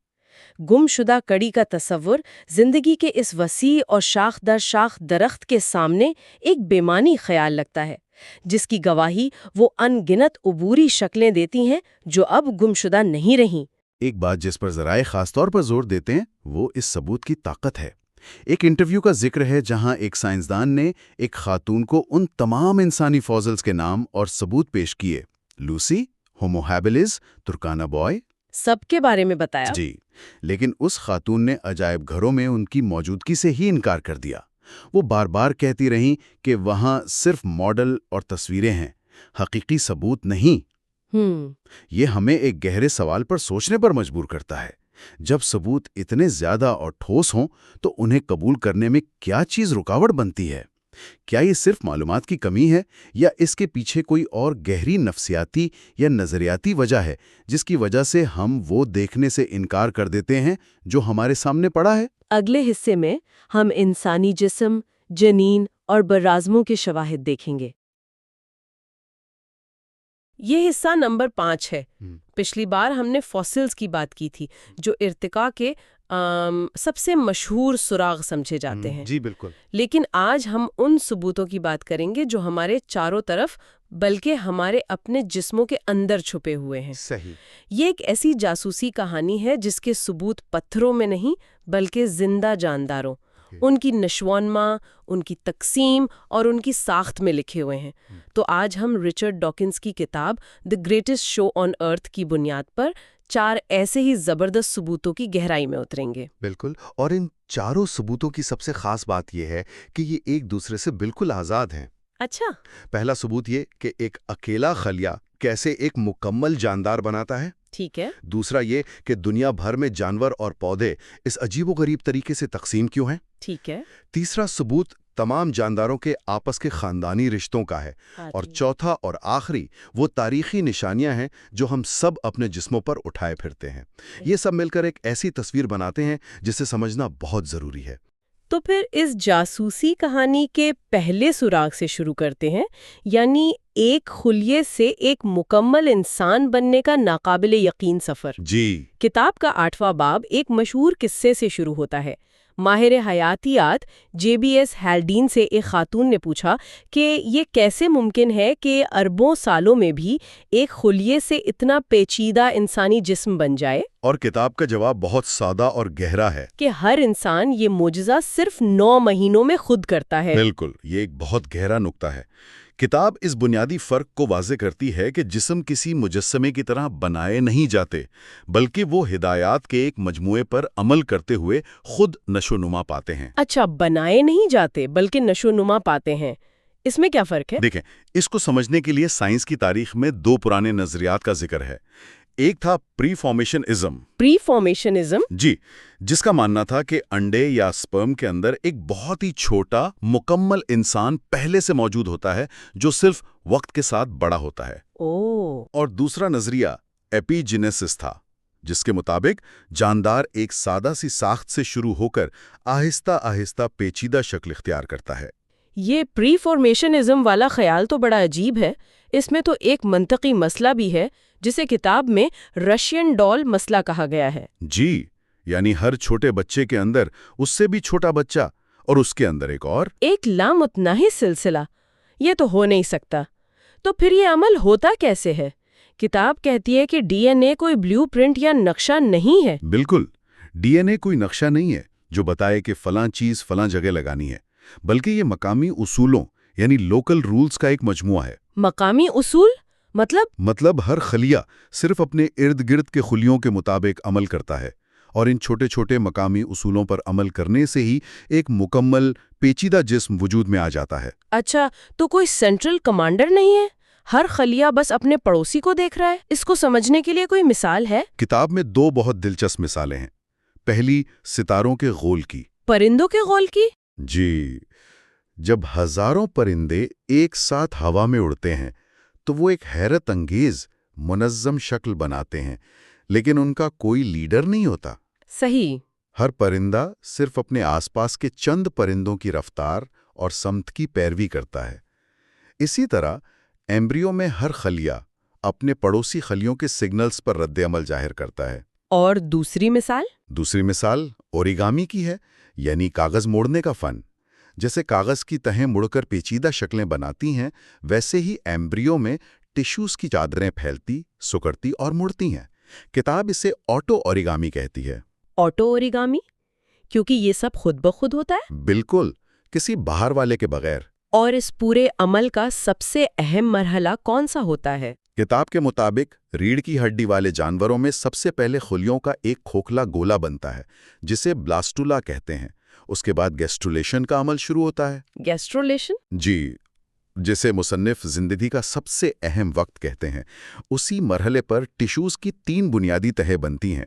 گم شدہ کڑی کا تصور زندگی کے اس وسیع اور شاخ در شاخ درخت کے سامنے ایک بے معنی خیال لگتا ہے جس کی گواہی وہ ان گنت عبوری شکلیں دیتی ہیں جو اب گم شدہ نہیں رہیں۔ ایک بات جس پر ذرائع خاص طور پر زور دیتے ہیں وہ اس ثبوت کی طاقت ہے۔ ایک انٹرویو کا ذکر ہے جہاں ایک سائنسدان نے ایک خاتون کو ان تمام انسانی فوسلز کے نام اور ثبوت پیش کیے، لوسی، ہومو ہیبلس، ترکانا بوائے، سب کے بارے میں بتایا۔ جی، لیکن اس خاتون نے عجائب گھروں میں ان کی موجودگی سے ہی انکار کر دیا۔ وہ بار بار کہتی رہیں کہ وہاں صرف ماڈل اور تصویریں ہیں، حقیقی ثبوت نہیں۔ یہ ہمیں ایک گہرے سوال پر سوچنے پر مجبور کرتا ہے۔ جب ثبوت اتنے زیادہ اور ٹھوس ہوں تو انہیں قبول کرنے میں کیا چیز رکاوٹ بنتی ہے؟ کیا یہ صرف معلومات کی کمی ہے یا اس کے پیچھے کوئی اور گہری نفسیاتی یا نظریاتی وجہ ہے جس کی وجہ سے ہم وہ دیکھنے سے انکار کر دیتے ہیں جو ہمارے سامنے پڑا ہے؟ اگلے حصے میں ہم انسانی جسم، جنین اور برازموں کے شواہد دیکھیں گے۔ یہ حصہ نمبر 5 ہے۔ پچھلی بار ہم نے فوسلز کی بات کی تھی جو ارتقاء کے سب سے مشہور سراغ سمجھے جاتے ہیں۔ جی بالکل۔ لیکن آج ہم ان ثبوتوں کی بات کریں گے جو ہمارے چاروں طرف بلکہ ہمارے اپنے جسموں کے اندر چھپے ہوئے ہیں۔ صحیح۔ یہ ایک ایسی جاسوسی کہانی ہے جس کے ثبوت پتھروں میں نہیں بلکہ زندہ جانداروں، ان کی نشوونما، ان کی تقسیم اور ان کی ساخت میں لکھے ہوئے ہیں۔ تو آج ہم رچرڈ ڈاکنز کی کتاب دی گریٹسٹ شو آن ارتھ کی بنیاد پر 4 ایسے ہی زبردست ثبوتوں کی گہرائی میں اتریں گے۔ بالکل، اور ان چاروں ثبوتوں کی سب سے خاص بات یہ ہے کہ یہ ایک دوسرے سے بالکل آزاد ہیں۔ اچھا۔ پہلا ثبوت یہ کہ ایک اکیلا خلیہ کیسے ایک مکمل جاندار بناتا ہے۔ ٹھیک ہے۔ دوسرا یہ کہ دنیا بھر میں جانور اور پودے اس عجیب و غریب طریقے سے تقسیم کیوں ہیں۔ ٹھیک ہے۔ تیسرا ثبوت تمام جانداروں کے آپس کے خاندانی رشتوں کا ہے۔ اور چوتھا اور آخری وہ تاریخی نشانیاں ہیں جو ہم سب اپنے جسموں پر اٹھائے پھرتے ہیں۔ یہ سب مل کر ایک ایسی تصویر بناتے ہیں جسے سمجھنا بہت ضروری ہے۔ تو پھر اس جاسوسی کہانی کے پہلے سراغ سے شروع کرتے ہیں، یعنی ایک خلیے سے ایک مکمل انسان بننے کا ناقابل یقین سفر۔ جی۔ کتاب کا 8واں باب ایک مشہور قصے سے شروع ہوتا ہے۔ ماہر حیاتیات JBS ہیلڈین سے ایک خاتون نے پوچھا کہ یہ کیسے ممکن ہے کہ اربوں سالوں میں بھی ایک خلیے سے اتنا پیچیدہ انسانی جسم بن جائے؟ اور کتاب کا جواب بہت سادہ اور گہرا ہے کہ ہر انسان یہ معجزہ صرف 9 مہینوں میں خود کرتا ہے۔ بالکل، یہ ایک بہت گہرا نکتہ ہے۔ کتاب اس بنیادی فرق کو واضح کرتی ہے کہ جسم کسی مجسمے کی طرح بنائے نہیں جاتے، بلکہ وہ ہدایات کے ایک مجموعے پر عمل کرتے ہوئے خود نشو نما پاتے ہیں۔ اچھا، بنائے نہیں جاتے بلکہ نشو نما پاتے ہیں، اس میں کیا فرق ہے؟ دیکھیں، اس کو سمجھنے کے لیے سائنس کی تاریخ میں 2 پرانے نظریات کا ذکر ہے۔ ایک تھا پری فارمیشن ازم۔ پری فارمیشن ازم؟ جی، جس کا ماننا تھا کہ انڈے یا سپرم کے اندر ایک بہت ہی چھوٹا مکمل انسان پہلے سے موجود ہوتا ہے جو صرف وقت کے ساتھ بڑا ہوتا ہے۔ اور دوسرا نظریہ ایپی جینیسس تھا، جس کے مطابق جاندار ایک سادہ سی ساخت سے شروع ہو کر آہستہ آہستہ پیچیدہ شکل اختیار کرتا ہے۔ یہ پری فارمیشن ازم والا خیال تو بڑا عجیب ہے۔ اس میں تو ایک منطقی مسئلہ بھی ہے جسے کتاب میں رشین ڈال مسئلہ کہا گیا ہے۔ جی، یعنی ہر چھوٹے بچے کے اندر اس سے بھی چھوٹا بچہ اور اس کے اندر ایک لامتناہی سلسلہ۔ یہ تو ہو نہیں سکتا۔ تو پھر یہ عمل ہوتا کیسے ہے؟ کتاب کہتی ہے کہ DNA کوئی بلیو پرنٹ یا نقشہ نہیں ہے۔ بالکل، DNA کوئی نقشہ نہیں ہے جو بتائے کہ فلاں چیز فلاں جگہ لگانی ہے، بلکہ یہ مقامی اصولوں یعنی لوکل رولز کا ایک مجموعہ ہے۔ مقامی اصول؟ مطلب ہر خلیہ صرف اپنے ارد گرد کے خلیوں کے مطابق عمل کرتا ہے، اور ان چھوٹے چھوٹے مقامی اصولوں پر عمل کرنے سے ہی ایک مکمل پیچیدہ جسم وجود میں آ جاتا ہے۔ اچھا، تو کوئی سینٹرل کمانڈر نہیں ہے؟ ہر خلیہ بس اپنے پڑوسی کو دیکھ رہا ہے؟ اس کو سمجھنے کے لیے کوئی مثال ہے؟ کتاب میں 2 بہت دلچسپ مثالیں ہیں۔ پہلی ستاروں کے غول کی۔ پرندوں کے غول کی؟ جی، جب ہزاروں پرندے ایک ساتھ ہوا میں اڑتے ہیں تو وہ ایک حیرت انگیز منظم شکل بناتے ہیں، لیکن ان کا کوئی لیڈر نہیں ہوتا۔ صحیح۔ ہر پرندہ صرف اپنے آس پاس کے چند پرندوں کی رفتار اور سمت کی پیروی کرتا ہے۔ اسی طرح ایمبریو میں ہر خلیہ اپنے پڑوسی خلیوں کے سگنلز پر رد عمل ظاہر کرتا ہے۔ اور دوسری مثال؟ دوسری مثال اوریگامی کی ہے، یعنی کاغذ موڑنے کا فن۔ جیسے کاغذ کی تہیں مڑ کر پیچیدہ شکلیں بناتی ہیں، ویسے ہی ایمبریو میں ٹیشوز کی چادریں پھیلتی، سکڑتی اور مڑتی ہیں۔ کتاب اسے آٹو اوریگامی کہتی ہے۔ Auto origami? کیونکہ یہ سب خود بخود ہوتا ہے؟ بالکل، کسی باہر والے کے بغیر۔ اور اس پورے عمل کا سب سے اہم مرحلہ کون سا ہوتا ہے؟ کتاب کے مطابق ریڑھ کی ہڈی والے جانوروں میں سب سے پہلے خلیوں کا ایک کھوکھلا گولا بنتا ہے جسے بلاسٹولا کہتے ہیں۔ اس کے بعد گیسٹرولیشن کا عمل شروع ہوتا ہے۔ گیسٹرولیشن؟ جی، جسے مصنف زندگی کا سب سے اہم وقت کہتے ہیں۔ اسی مرحلے پر ٹیشوز کی 3 بنیادی تہیں بنتی ہیں۔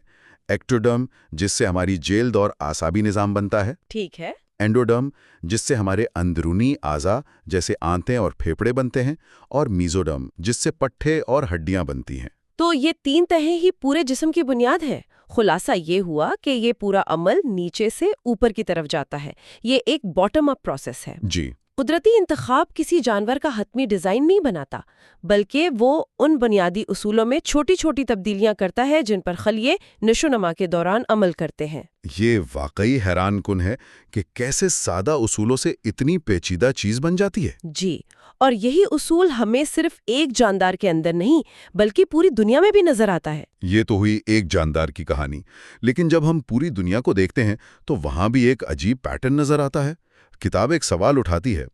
ایکٹوڈرم، جس سے ہماری جلد اور اعصابی نظام بنتا ہے۔ ٹھیک ہے۔ اینڈوڈرم، جس سے ہمارے اندرونی اعضاء جیسے آنتیں اور پھیپھڑے بنتے ہیں، اور میزوڈرم، جس سے پٹھے اور ہڈیاں بنتی ہیں۔ تو یہ 3 تہیں ہی پورے جسم کی بنیاد ہے۔ خلاصہ یہ ہوا کہ یہ پورا عمل نیچے سے اوپر کی طرف جاتا ہے۔ یہ ایک باٹم اپ پروسیس ہے۔ جی، قدرتی انتخاب کسی جانور کا حتمی ڈیزائن نہیں بناتا، بلکہ وہ ان بنیادی اصولوں میں چھوٹی چھوٹی تبدیلیاں کرتا ہے جن پر خلیے نشو و نما کے دوران عمل کرتے ہیں۔ یہ واقعی حیران کن ہے کہ کیسے سادہ اصولوں سے اتنی پیچیدہ چیز بن جاتی ہے۔ جی، اور یہی اصول ہمیں صرف ایک جاندار کے اندر نہیں بلکہ پوری دنیا میں بھی نظر آتا ہے۔ یہ تو ہوئی ایک جاندار کی کہانی، لیکن جب ہم پوری دنیا کو دیکھتے ہیں تو وہاں بھی ایک عجیب پیٹرن نظر آتا ہے۔ کتاب ایک سوال اٹھاتی ہے،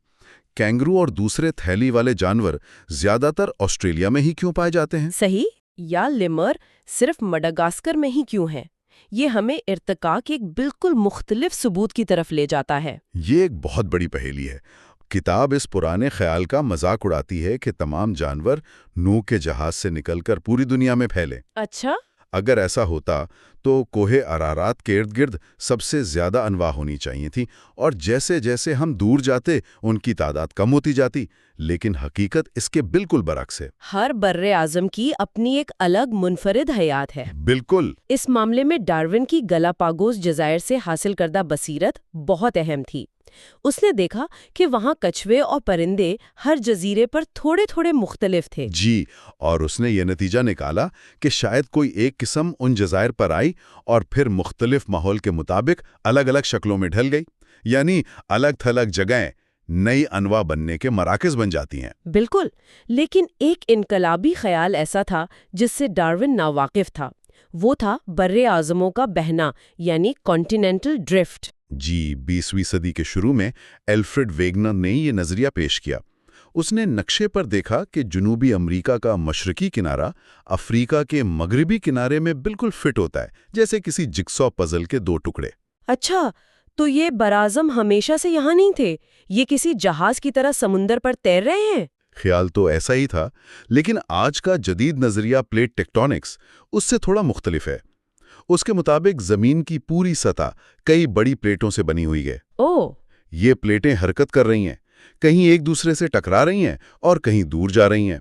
کینگرو اور دوسرے تھیلی والے جانور زیادہ تر آسٹریلیا میں ہی کیوں پائے جاتے ہیں؟ صحیح، یا لیمر صرف مڈغاسکر میں ہی کیوں ہیں؟ یہ ہمیں ارتقاء کے ایک بالکل مختلف ثبوت کی طرف لے جاتا ہے۔ یہ ایک بہت بڑی پہیلی ہے۔ کتاب اس پرانے خیال کا مذاق اڑاتی ہے کہ تمام جانور نوح کے جہاز سے نکل کر پوری دنیا میں پھیلے۔ اچھا، اگر ایسا ہوتا تو کوہ ارارات کے ارد گرد سب سے زیادہ انواع ہونی چاہیے تھی، اور جیسے جیسے ہم دور جاتے ان کی تعداد کم ہوتی جاتی، لیکن حقیقت اس کے بالکل برعکس ہے۔ ہر بر اعظم کی اپنی ایک الگ منفرد حیات ہے۔ بالکل۔ اس معاملے میں ڈارون کی گالاپاگوس جزائر سے حاصل کردہ بصیرت بہت اہم تھی۔ اس نے دیکھا کہ وہاں کچھوے اور پرندے ہر جزیرے پر تھوڑے تھوڑے مختلف تھے۔ جی، اور اس نے یہ نتیجہ نکالا کہ شاید کوئی ایک قسم ان جزائر پر آئی اور پھر مختلف ماحول کے مطابق الگ الگ شکلوں میں ڈھل گئی، یعنی الگ تھلگ جگہیں نئی انواع بننے کے مراکز بن جاتی ہیں۔ بالکل، لیکن ایک انقلابی خیال ایسا تھا جس سے ڈارون ناواقف تھا۔ وہ تھا بر اعظموں کا بہنا، یعنی کانٹیننٹل ڈرفٹ۔ جی، 20ویں صدی کے شروع میں ایلفریڈ ویگنر نے یہ نظریہ پیش کیا۔ اس نے نقشے پر دیکھا کہ جنوبی امریکہ کا مشرقی کنارہ افریقہ کے مغربی کنارے میں بالکل فٹ ہوتا ہے، جیسے کسی جگسا پزل کے دو ٹکڑے۔ اچھا، تو یہ براعظم ہمیشہ سے یہاں نہیں تھے؟ یہ کسی جہاز کی طرح سمندر پر تیر رہے ہیں؟ خیال تو ایسا ہی تھا، لیکن آج کا جدید نظریہ پلیٹ ٹیکٹونکس اس سے تھوڑا مختلف ہے۔ اس کے مطابق زمین کی پوری سطح کئی بڑی پلیٹوں سے بنی ہوئی ہے۔ اوہ! یہ پلیٹیں حرکت کر رہی ہیں، کہیں ایک دوسرے سے ٹکرا رہی ہیں اور کہیں دور جا رہی ہیں۔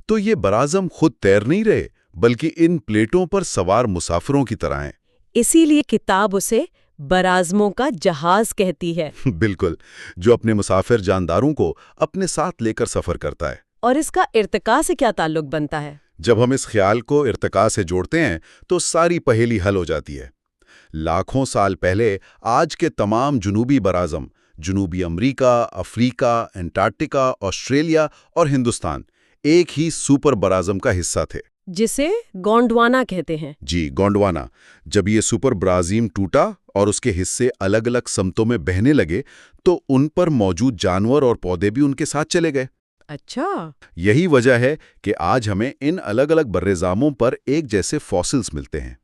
تو یہ براعظم خود تیر نہیں رہے، بلکہ ان پلیٹوں پر سوار مسافروں کی طرح ہیں۔ اسی لیے کتاب اسے براعظموں کا جہاز کہتی ہے۔ بالکل، جو اپنے مسافر جانداروں کو اپنے ساتھ لے کر سفر کرتا ہے۔ اور اس کا ارتقاء سے کیا تعلق بنتا ہے؟ جب ہم اس خیال کو ارتقاء سے جوڑتے ہیں تو ساری پہیلی حل ہو جاتی ہے۔ لاکھوں سال پہلے آج کے تمام جنوبی براعظم، جنوبی امریکہ، افریقہ، انٹارکٹیکا، آسٹریلیا اور ہندوستان ایک ہی سپر براعظم کا حصہ تھے، جسے گونڈوانا کہتے ہیں۔ جی، گونڈوانا۔ جب یہ سپر براعظم ٹوٹا اور اس کے حصے الگ الگ سمتوں میں بہنے لگے تو ان پر موجود جانور اور پودے بھی ان کے ساتھ چلے گئے۔ اچھا، یہی وجہ ہے کہ آج ہمیں ان الگ الگ برِّاعظموں پر ایک جیسے فاسلز ملتے ہیں۔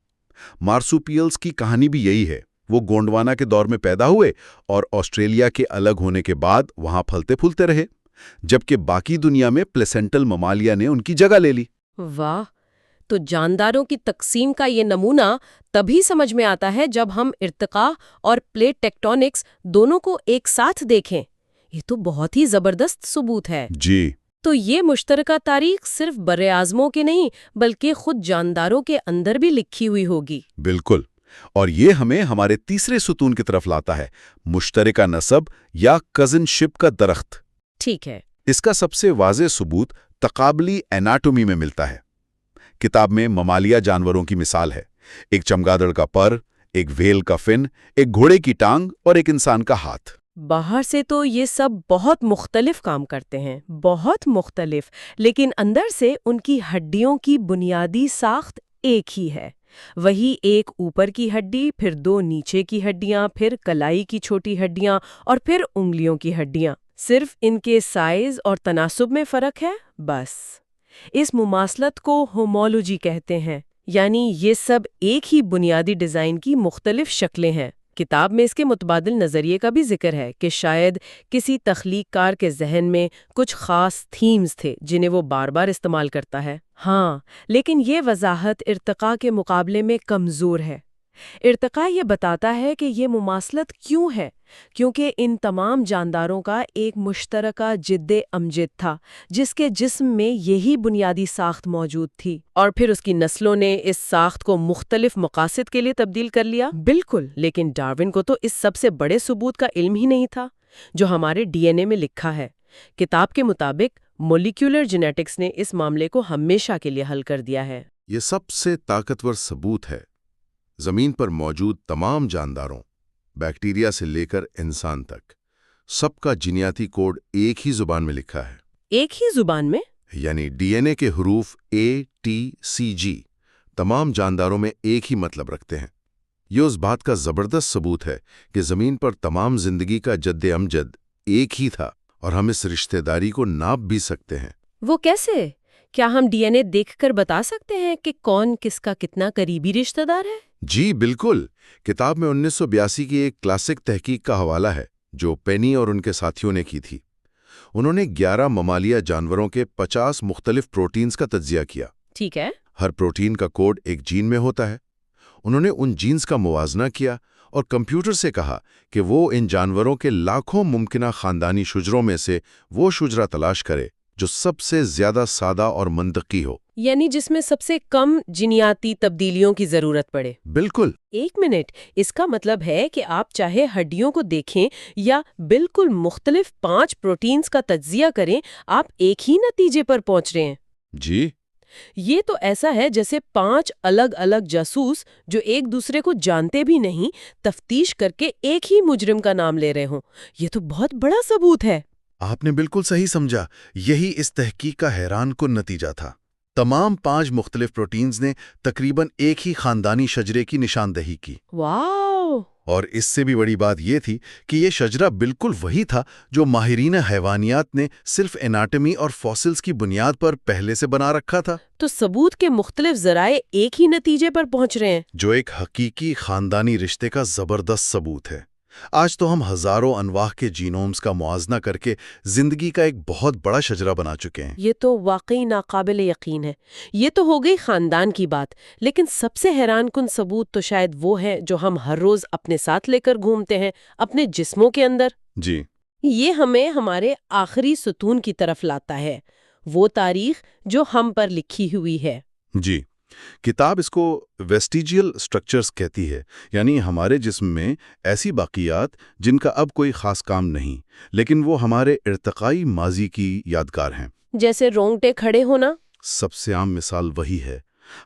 مارسوپیلز کی کہانی بھی یہی ہے۔ وہ گونڈوانا کے دور میں پیدا ہوئے اور آسٹریلیا کے الگ ہونے کے بعد وہاں پھلتے پھولتے رہے، جبکہ باقی دنیا میں پلیسنٹل ممالیا نے ان کی جگہ لے لی۔ واہ! تو جانداروں کی تقسیم کا یہ نمونہ تبھی سمجھ میں آتا ہے جب ہم ارتقاء اور پلیٹ ٹیکٹونکس دونوں کو ایک ساتھ دیکھیں۔ یہ تو بہت ہی زبردست ثبوت ہے۔ جی، تو یہ مشترکہ تاریخ صرف برِّاعظموں کے نہیں بلکہ خود جانداروں کے اندر بھی لکھی ہوئی ہوگی۔ بالکل، اور یہ ہمیں ہمارے تیسرے ستون کی طرف لاتا ہے، مشترکہ نسب یا کزن شپ کا درخت۔ ٹھیک ہے۔ اس کا سب سے واضح ثبوت تقابلی ایناٹومی میں ملتا ہے۔ کتاب میں ممالیہ جانوروں کی مثال ہے، ایک چمگادڑ کا پر، ایک وھیل کا فن، ایک گھوڑے کی ٹانگ اور ایک انسان کا ہاتھ۔ باہر سے تو یہ سب بہت مختلف کام کرتے ہیں، بہت مختلف، لیکن اندر سے ان کی ہڈیوں کی بنیادی ساخت ایک ہی ہے۔ وہی ایک اوپر کی ہڈی، پھر دو نیچے کی ہڈیاں، پھر کلائی کی چھوٹی ہڈیاں اور پھر انگلیوں کی ہڈیاں۔ صرف ان کے سائز اور تناسب میں فرق ہے، بس۔ اس مماثلت کو ہومولوجی کہتے ہیں، یعنی یہ سب ایک ہی بنیادی ڈیزائن کی مختلف شکلیں ہیں۔ کتاب میں اس کے متبادل نظریے کا بھی ذکر ہے کہ شاید کسی تخلیق کار کے ذہن میں کچھ خاص تھیمز تھے جنہیں وہ بار بار استعمال کرتا ہے۔ ہاں، لیکن یہ وضاحت ارتقاء کے مقابلے میں کمزور ہے۔ ارتقاء یہ بتاتا ہے کہ یہ مماثلت کیوں ہے، کیونکہ ان تمام جانداروں کا ایک مشترکہ جد امجد تھا جس کے جسم میں یہی بنیادی ساخت موجود تھی، اور پھر اس کی نسلوں نے اس ساخت کو مختلف مقاصد کے لیے تبدیل کر لیا۔ بالکل، لیکن ڈارون کو تو اس سب سے بڑے ثبوت کا علم ہی نہیں تھا۔ جو ہمارے ڈی این اے میں لکھا ہے۔ کتاب کے مطابق مولیکولر جینیٹکس نے اس معاملے کو ہمیشہ کے لیے حل کر دیا ہے۔ یہ سب سے طاقتور ثبوت ہے۔ زمین پر موجود تمام جانداروں، بیکٹیریا سے لے کر انسان تک، سب کا جینیاتی کوڈ ایک ہی زبان میں لکھا ہے۔ ایک ہی زبان میں؟ یعنی ڈی این اے کے حروف ATCG تمام جانداروں میں ایک ہی مطلب رکھتے ہیں۔ یہ اس بات کا زبردست ثبوت ہے کہ زمین پر تمام زندگی کا جد امجد ایک ہی تھا، اور ہم اس رشتہ داری کو ناپ بھی سکتے ہیں۔ وہ کیسے؟ کیا ہم ڈی این اے دیکھ کر بتا سکتے ہیں کہ کون کس کا کتنا قریبی رشتہ دار ہے؟ جی بالکل۔ کتاب میں 1982 کی ایک کلاسک تحقیق کا حوالہ ہے جو پینی اور ان کے ساتھیوں نے کی تھی۔ انہوں نے 11 ممالیہ جانوروں کے 50 مختلف پروٹینز کا تجزیہ کیا۔ ٹھیک ہے۔ ہر پروٹین کا کوڈ ایک جین میں ہوتا ہے۔ انہوں نے ان جینز کا موازنہ کیا اور کمپیوٹر سے کہا کہ وہ ان جانوروں کے لاکھوں ممکنہ خاندانی شجروں میں سے وہ شجرہ تلاش کرے جو سب سے زیادہ سادہ اور منطقی ہو، یعنی جس میں سب سے کم جینیاتی تبدیلیوں کی ضرورت پڑے۔ بالکل۔ ایک منٹ، اس کا مطلب ہے کہ آپ چاہے ہڈیوں کو دیکھیں یا بالکل مختلف 5 پروٹینز کا تجزیہ کریں، آپ ایک ہی نتیجے پر پہنچ رہے ہیں۔ جی یہ تو ایسا ہے جیسے 5 الگ الگ جاسوس جو ایک دوسرے کو جانتے بھی نہیں، تفتیش کر کے ایک ہی مجرم کا نام لے رہے ہوں۔ یہ تو بہت بڑا ثبوت ہے۔ آپ نے بالکل صحیح سمجھا۔ یہی اس تحقیق کا حیران کن نتیجہ تھا۔ تمام 5 مختلف پروٹینز نے تقریباً ایک ہی خاندانی شجرے کی نشاندہی کی۔ واو! اور اس سے بھی بڑی بات یہ تھی کہ یہ شجرہ بالکل وہی تھا جو ماہرین حیوانیات نے صرف اناٹمی اور فوسلز کی بنیاد پر پہلے سے بنا رکھا تھا۔ تو ثبوت کے مختلف ذرائع ایک ہی نتیجے پر پہنچ رہے ہیں، جو ایک حقیقی خاندانی رشتے کا زبردست ثبوت ہے۔ آج تو ہم ہزاروں انواع کے جینومز کا موازنہ کر کے زندگی کا ایک بہت بڑا شجرہ بنا چکے ہیں۔ یہ تو واقعی ناقابل یقین ہے۔ یہ تو ہو گئی خاندان کی بات، لیکن سب سے حیران کن ثبوت تو شاید وہ ہے جو ہم ہر روز اپنے ساتھ لے کر گھومتے ہیں، اپنے جسموں کے اندر۔ جی یہ ہمیں ہمارے آخری ستون کی طرف لاتا ہے، وہ تاریخ جو ہم پر لکھی ہوئی ہے۔ جی کتاب اس کو ویسٹیجیل سٹرکچرز کہتی ہے، یعنی ہمارے جسم میں ایسی باقیات جن کا اب کوئی خاص کام نہیں، لیکن وہ ہمارے ارتقائی ماضی کی یادگار ہیں۔ جیسے رونگٹے کھڑے ہونا۔ سب سے عام مثال وہی ہے۔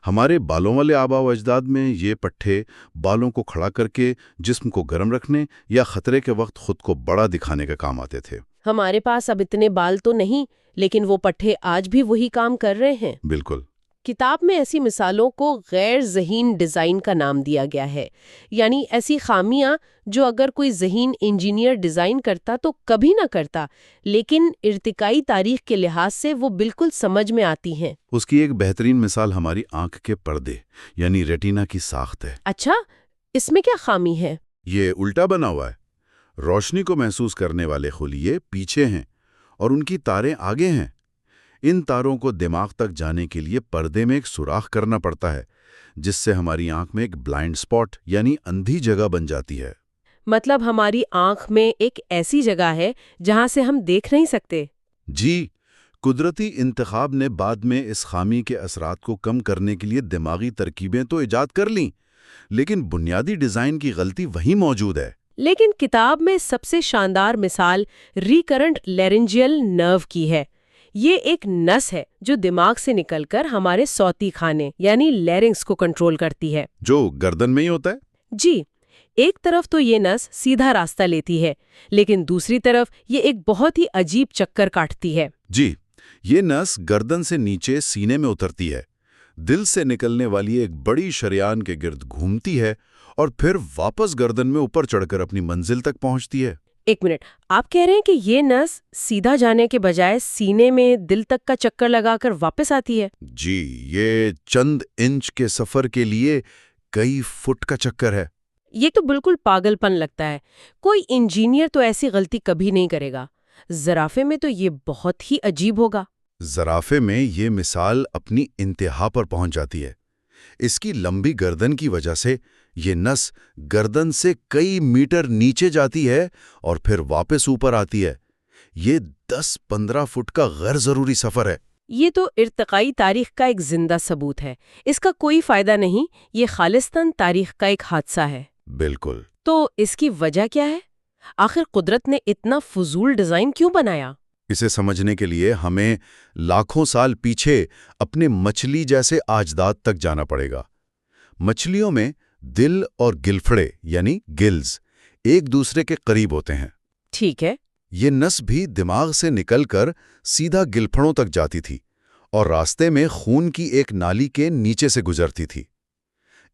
ہمارے بالوں والے آباء و اجداد میں یہ پٹھے بالوں کو کھڑا کر کے جسم کو گرم رکھنے یا خطرے کے وقت خود کو بڑا دکھانے کا کام آتے تھے۔ ہمارے پاس اب اتنے بال تو نہیں، لیکن وہ پٹھے آج بھی وہی کام کر رہے ہیں۔ بالکل۔ کتاب میں ایسی مثالوں کو غیر ذہین ڈیزائن کا نام دیا گیا ہے، یعنی ایسی خامیاں جو اگر کوئی ذہین انجینئر ڈیزائن کرتا تو کبھی نہ کرتا، لیکن ارتقائی تاریخ کے لحاظ سے وہ بالکل سمجھ میں آتی ہیں۔ اس کی ایک بہترین مثال ہماری آنکھ کے پردے یعنی ریٹینا کی ساخت ہے۔ اچھا، اس میں کیا خامی ہے؟ یہ الٹا بنا ہوا ہے۔ روشنی کو محسوس کرنے والے خلیے پیچھے ہیں اور ان کی تاریں آگے ہیں۔ ان تاروں کو دماغ تک جانے کے لیے پردے میں ایک سوراخ کرنا پڑتا ہے، جس سے ہماری آنکھ میں ایک بلائنڈ سپاٹ یعنی اندھی جگہ بن جاتی ہے۔ مطلب ہماری آنکھ میں ایک ایسی جگہ ہے جہاں سے ہم دیکھ نہیں سکتے۔ جی قدرتی انتخاب نے بعد میں اس خامی کے اثرات کو کم کرنے کے لیے دماغی ترکیبیں تو ایجاد کر لیں، لیکن بنیادی ڈیزائن کی غلطی وہیں موجود ہے۔ لیکن کتاب میں سب سے شاندار مثال ریکرنٹ لیرنجیل نرو کی ہے۔ یہ ایک نس ہے جو دماغ سے نکل کر ہمارے صوتی کھانے یعنی لیرنگس کو کنٹرول کرتی ہے۔ جو گردن میں ہی ہوتا ہے؟ جی، ایک طرف تو یہ نس سیدھا راستہ لیتی ہے، لیکن دوسری طرف یہ ایک بہت ہی عجیب چکر کاٹتی ہے۔ جی، یہ نس گردن سے نیچے سینے میں اترتی ہے، دل سے نکلنے والی ایک بڑی شریان کے گرد گھومتی ہے اور پھر واپس گردن میں اوپر چڑھ کر اپنی منزل تک پہنچتی ہے۔ ایک منٹ، آپ کہہ رہے ہیں کہ یہ نس سیدھا جانے کے بجائے سینے میں دل تک کا چکر لگا کر واپس آتی ہے؟ جی، یہ چند انچ کے سفر کے لیے کئی فٹ کا چکر ہے۔ یہ تو بالکل پاگل پن لگتا ہے۔ کوئی انجینئر تو ایسی غلطی کبھی نہیں کرے گا۔ زرافے میں تو یہ بہت ہی عجیب ہوگا۔ زرافے میں یہ مثال اپنی انتہا پر پہنچ جاتی ہے۔ اس کی لمبی گردن کی وجہ سے یہ نس گردن سے کئی میٹر نیچے جاتی ہے اور پھر واپس اوپر آتی ہے۔ یہ 10-15 فٹ کا غیر ضروری سفر ہے۔ یہ تو ارتقائی تاریخ کا ایک زندہ ثبوت ہے۔ اس کا کوئی فائدہ نہیں، یہ خالصتاً تاریخ کا ایک حادثہ ہے۔ بالکل۔ تو اس کی وجہ کیا ہے؟ آخر قدرت نے اتنا فضول ڈیزائن کیوں بنایا؟ اسے سمجھنے کے لیے ہمیں لاکھوں سال پیچھے اپنے مچھلی جیسے اجداد تک جانا پڑے گا۔ مچھلیوں میں دل اور گلفڑے یعنی گلز ایک دوسرے کے قریب ہوتے ہیں۔ ٹھیک ہے۔ یہ نس بھی دماغ سے نکل کر سیدھا گلفڑوں تک جاتی تھی اور راستے میں خون کی ایک نالی کے نیچے سے گزرتی تھی۔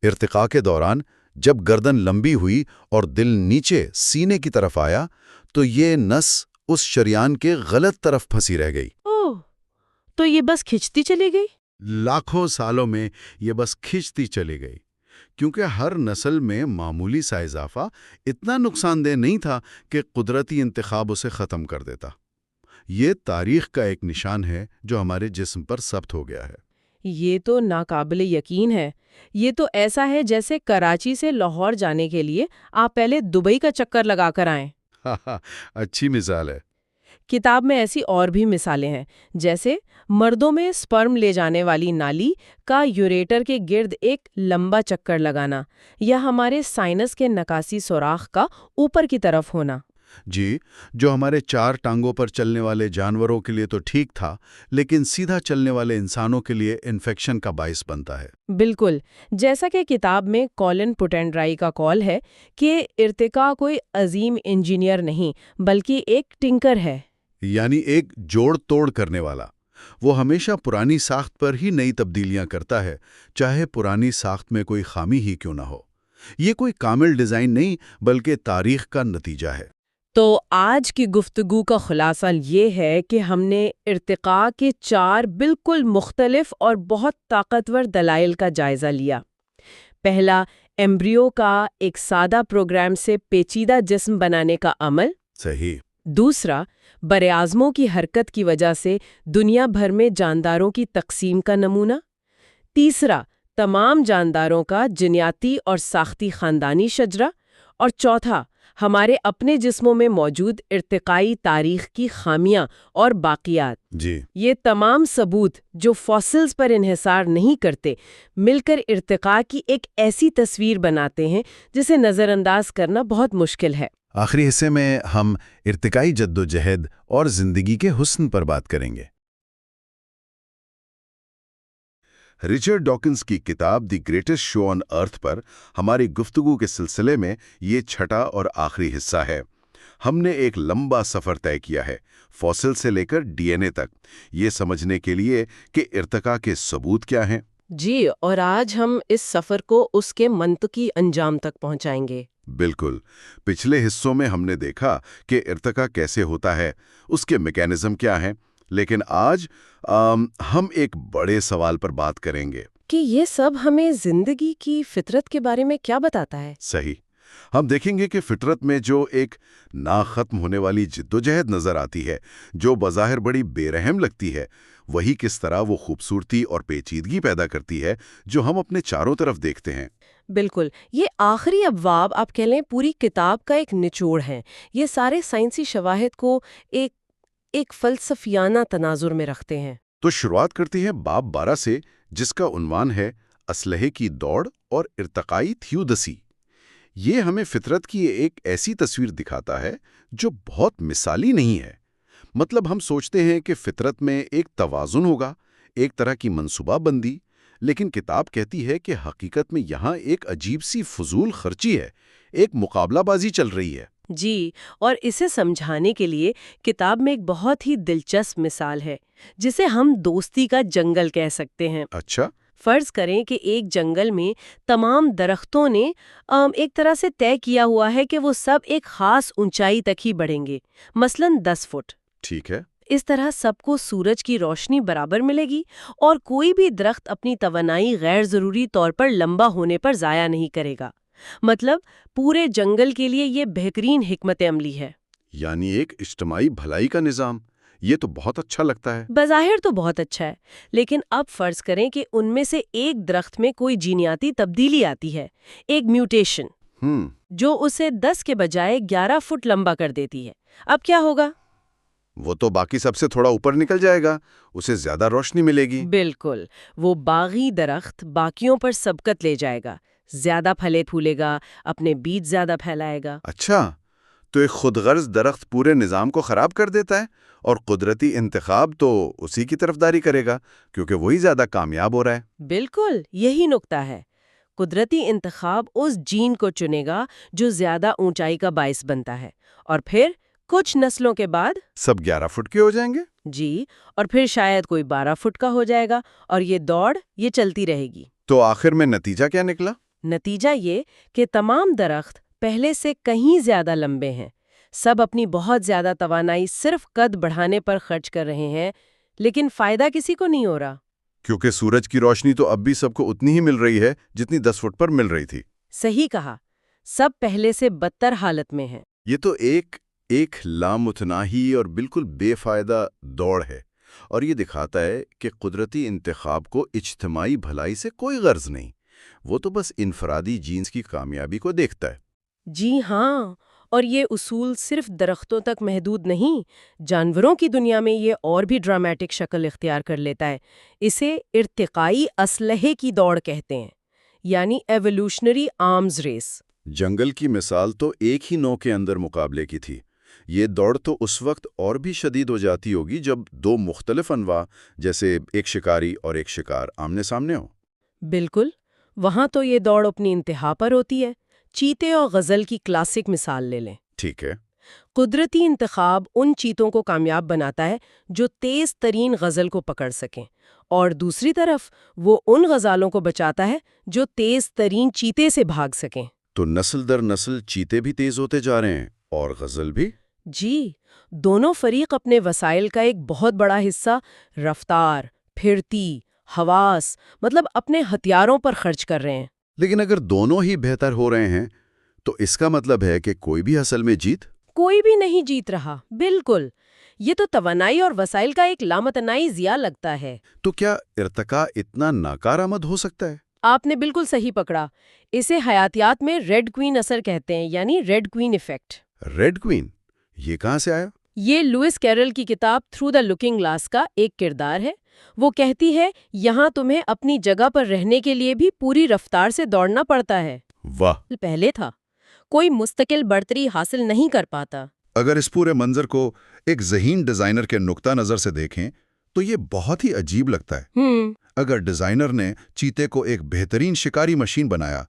ارتقاء کے دوران جب گردن لمبی ہوئی اور دل نیچے سینے کی طرف آیا تو یہ نس اس شریان کے غلط طرف پھنسی رہ گئی۔ اوہ، تو یہ بس کھنچتی چلی گئی؟ لاکھوں سالوں میں یہ بس کھنچتی چلی گئی، کیونکہ ہر نسل میں معمولی سا اضافہ اتنا نقصان دہ نہیں تھا کہ قدرتی انتخاب اسے ختم کر دیتا۔ یہ تاریخ کا ایک نشان ہے جو ہمارے جسم پر ثبت ہو گیا ہے۔ یہ تو ناقابل یقین ہے۔ یہ تو ایسا ہے جیسے کراچی سے لاہور جانے کے لیے آپ پہلے دبئی کا چکر لگا کر آئیں۔ اچھی مثال ہے۔ کتاب میں ایسی اور بھی مثالیں ہیں، جیسے مردوں میں سپرم لے جانے والی نالی کا یوریٹر کے گرد ایک لمبا چکر لگانا، یا ہمارے سائنس کے نکاسی سوراخ کا اوپر کی طرف ہونا۔ جی، جو ہمارے 4 ٹانگوں پر چلنے والے جانوروں کے لیے تو ٹھیک تھا، لیکن سیدھا چلنے والے انسانوں کے لیے انفیکشن کا باعث بنتا ہے۔ بالکل، جیسا کہ کتاب میں کولن پوٹینڈرائی کا قول ہے کہ ارتقاء کوئی عظیم انجینئر نہیں بلکہ ایک ٹنکر ہے، یعنی ایک جوڑ توڑ کرنے والا۔ وہ ہمیشہ پرانی ساخت پر ہی نئی تبدیلیاں کرتا ہے، چاہے پرانی ساخت میں کوئی خامی ہی کیوں نہ ہو۔ یہ کوئی کامل ڈیزائن نہیں بلکہ تاریخ کا نتیجہ ہے۔ تو آج کی گفتگو کا خلاصہ یہ ہے کہ ہم نے ارتقاء کے 4 بالکل مختلف اور بہت طاقتور دلائل کا جائزہ لیا۔ پہلا، ایمبریو کا ایک سادہ پروگرام سے پیچیدہ جسم بنانے کا عمل۔ صحیح۔ دوسرا، براعظموں کی حرکت کی وجہ سے دنیا بھر میں جانداروں کی تقسیم کا نمونہ۔ تیسرا، تمام جانداروں کا جینیاتی اور ساختی خاندانی شجرہ۔ اور چوتھا، ہمارے اپنے جسموں میں موجود ارتقائی تاریخ کی خامیاں اور باقیات۔ جی، یہ تمام ثبوت جو فاسلز پر انحصار نہیں کرتے، مل کر ارتقاء کی ایک ایسی تصویر بناتے ہیں جسے نظر انداز کرنا بہت مشکل ہے۔ آخری حصے میں ہم ارتقائی جدوجہد اور زندگی کے حسن پر بات کریں گے۔ رچرڈ ڈاکنز کی کتاب دی گریٹسٹ شو آن ارتھ پر ہماری گفتگو کے سلسلے میں یہ چھٹا اور آخری حصہ ہے۔ ہم نے ایک لمبا سفر طے کیا ہے، فوسل سے لے کر ڈی این اے تک، یہ سمجھنے کے لیے کہ ارتقاء کے ثبوت کیا ہیں۔ جی، اور آج ہم اس سفر کو اس کے منطقی انجام تک پہنچائیں گے۔ بالکل۔ پچھلے حصوں میں ہم نے دیکھا کہ ارتقاء کیسے ہوتا ہے، اس کے میکینزم کیا ہیں، لیکن آج ہم ایک بڑے سوال پر بات کریں گے کہ یہ سب ہمیں زندگی کی فطرت کے بارے میں کیا بتاتا ہے؟ صحیح۔ ہم دیکھیں گے کہ فطرت میں جو ایک نا ختم ہونے والی جدوجہد نظر آتی ہے، جو بظاہر بڑی بے رحم لگتی ہے، وہی کس طرح وہ خوبصورتی اور پیچیدگی پیدا کرتی ہے جو ہم اپنے چاروں طرف دیکھتے ہیں۔ بالکل، یہ آخری ابواب آپ کہہ لیں پوری کتاب کا ایک نچوڑ ہے۔ یہ سارے سائنسی شواہد کو ایک فلسفیانہ تناظر میں رکھتے ہیں۔ تو شروعات کرتی ہے باب 12 سے، جس کا عنوان ہے اسلحے کی دوڑ اور ارتقائی تھیودسی۔ یہ ہمیں فطرت کی ایک ایسی تصویر دکھاتا ہے جو بہت مثالی نہیں ہے۔ مطلب ہم سوچتے ہیں کہ فطرت میں ایک توازن ہوگا، ایک طرح کی منصوبہ بندی، لیکن کتاب کہتی ہے کہ حقیقت میں یہاں ایک عجیب سی فضول خرچی ہے، ایک مقابلہ بازی چل رہی ہے۔ جی، اور اسے سمجھانے کے لیے کتاب میں ایک بہت ہی دلچسپ مثال ہے جسے ہم دوستی کا جنگل کہہ سکتے ہیں۔ اچھا۔ فرض کریں کہ ایک جنگل میں تمام درختوں نے ایک طرح سے طے کیا ہوا ہے کہ وہ سب ایک خاص اونچائی تک ہی بڑھیں گے، مثلاً 10 فٹ۔ ٹھیک ہے۔ اس طرح سب کو سورج کی روشنی برابر ملے گی اور کوئی بھی درخت اپنی توانائی غیر ضروری طور پر لمبا ہونے پر ضائع نہیں کرے گا۔ مطلب پورے جنگل کے لیے یہ بہترین حکمت عملی ہے۔ یعنی ایک اجتماعی بھلائی کا نظام۔ یہ تو بہت اچھا لگتا ہے۔ بظاہر تو بہت اچھا ہے، لیکن اب فرض کریں کہ ان میں سے ایک درخت میں کوئی جینیاتی تبدیلی آتی ہے، ایک میوٹیشن، جو اسے 10 کے بجائے 11 فٹ لمبا کر دیتی ہے۔ اب کیا ہوگا؟ وہ تو باقی سب سے تھوڑا اوپر نکل جائے گا، اسے زیادہ روشنی ملے گی۔ بالکل، وہ باغی درخت باقیوں پر سبقت لے جائے گا، زیادہ پھلے پھولے گا، اپنے بیج زیادہ پھیلائے گا۔ اچھا، تو ایک خود غرض درخت پورے نظام کو خراب کر دیتا ہے، اور قدرتی انتخاب تو اسی کی طرفداری کرے گا کیونکہ وہی زیادہ کامیاب ہو رہا ہے۔ بالکل یہی نکتہ ہے۔ قدرتی انتخاب اس جین کو چنے گا جو زیادہ اونچائی کا باعث بنتا ہے، اور پھر کچھ نسلوں کے بعد سب 11 فٹ کے ہو جائیں گے؟ جی، اور پھر شاید کوئی 12 فٹ کا ہو جائے گا، اور یہ دوڑ یہ چلتی رہے گی۔ تو آخر میں نتیجہ کیا نکلا؟ نتیجہ یہ کہ تمام درخت پہلے سے کہیں زیادہ لمبے ہیں، سب اپنی بہت زیادہ توانائی صرف قد بڑھانے پر خرچ کر رہے ہیں، لیکن فائدہ کسی کو نہیں ہو رہا۔ کیونکہ سورج کی روشنی تو اب بھی سب کو اتنی ہی مل رہی ہے جتنی 10 فٹ پر مل رہی تھی۔ صحیح کہا، سب پہلے سے بدتر حالت میں ہیں۔ یہ تو ایک لامتناہی اور بالکل بے فائدہ دوڑ ہے، اور یہ دکھاتا ہے کہ قدرتی انتخاب کو اجتماعی بھلائی سے کوئی غرض نہیں، وہ تو بس انفرادی جینز کی کامیابی کو دیکھتا ہے۔ جی ہاں، اور یہ اصول صرف درختوں تک محدود نہیں، جانوروں کی دنیا میں یہ اور بھی ڈرامیٹک شکل اختیار کر لیتا ہے۔ اسے ارتقائی اسلحے کی دوڑ کہتے ہیں، یعنی ایوولوشنری آرمز ریس۔ جنگل کی مثال تو ایک ہی نو کے اندر مقابلے کی تھی، یہ دوڑ تو اس وقت اور بھی شدید ہو جاتی ہوگی جب دو مختلف انواع جیسے ایک شکاری اور ایک شکار آمنے سامنے ہو۔ بالکل، وہاں تو یہ دوڑ اپنی انتہا پر ہوتی ہے۔ چیتے اور غزل کی کلاسک مثال لے لیں۔ ٹھیک ہے۔ قدرتی انتخاب ان چیتوں کو کامیاب بناتا ہے جو تیز ترین غزل کو پکڑ سکیں، اور دوسری طرف وہ ان غزالوں کو بچاتا ہے جو تیز ترین چیتے سے بھاگ سکیں۔ تو نسل در نسل چیتے بھی تیز ہوتے جا رہے ہیں اور غزل بھی؟ جی، دونوں فریق اپنے وسائل کا ایک بہت بڑا حصہ رفتار، پھرتی، حواس، مطلب اپنے ہتھیاروں پر خرچ کر رہے ہیں۔ لیکن اگر دونوں ہی بہتر ہو رہے ہیں تو اس کا مطلب ہے کہ کوئی بھی اصل میں کوئی بھی نہیں جیت رہا۔ بالکل، یہ تو توانائی اور وسائل کا ایک لامتناہی ضیاع لگتا ہے۔ تو کیا ارتقاء اتنا ناکارآمد ہو سکتا ہے؟ آپ نے بالکل صحیح پکڑا۔ اسے حیاتیات میں ریڈ کوئین اثر کہتے ہیں، یعنی red queen effect. Red queen یہ کہاں سے آیا؟ یہ لوئس کیرل کی کتاب تھرو دا لکنگ گلاس کا ایک کردار ہے۔ وہ کہتی ہے یہاں تمہیں اپنی جگہ پر رہنے کے لیے بھی پوری رفتار سے دوڑنا پڑتا ہے۔ واہ! پہلے تھا کوئی مستقل برتری حاصل نہیں کر پاتا۔ اگر اس پورے منظر کو ایک ذہین ڈیزائنر کے نقطہ نظر سے دیکھیں تو یہ بہت ہی عجیب لگتا ہے۔ اگر ڈیزائنر نے چیتے کو ایک بہترین شکاری مشین بنایا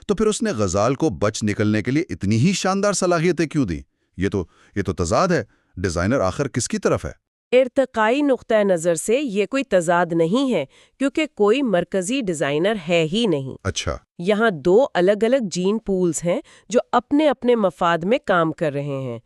تو پھر اس نے غزال کو بچ نکلنے کے لیے اتنی ہی شاندار صلاحیتیں کیوں دیں؟ یہ تو تضاد ہے۔ ڈیزائنر آخر کس کی طرف ہے؟ ارتقائی نقطہ نظر سے یہ کوئی تضاد نہیں ہے، کیونکہ کوئی مرکزی ڈیزائنر ہے ہی نہیں۔ اچھا، یہاں دو الگ الگ جین پولز ہیں جو اپنے اپنے مفاد میں کام کر رہے ہیں۔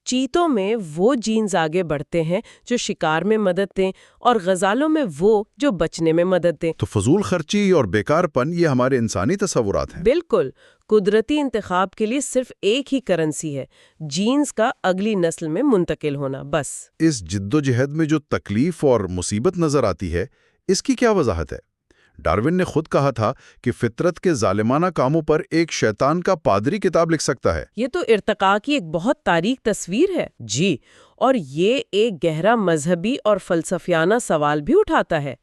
چیتوں میں وہ جینز آگے بڑھتے ہیں جو شکار میں مدد دیں، اور غزالوں میں وہ جو بچنے میں مدد دیں۔ تو فضول خرچی اور بیکار پن یہ ہمارے انسانی تصورات ہیں۔ بالکل، قدرتی انتخاب کے لیے صرف ایک ہی کرنسی ہے، جینز کا اگلی نسل میں منتقل ہونا، بس۔ اس جد و جہد میں جو تکلیف اور مصیبت نظر آتی ہے، اس کی کیا وضاحت ہے؟ ڈارون نے خود کہا تھا کہ فطرت کے ظالمانہ کاموں پر ایک شیطان کا پادری کتاب لکھ سکتا ہے۔ یہ تو ارتقاء کی ایک بہت تاریک تصویر ہے۔ جی، اور یہ ایک گہرا مذہبی اور فلسفیانہ سوال بھی اٹھاتا ہے۔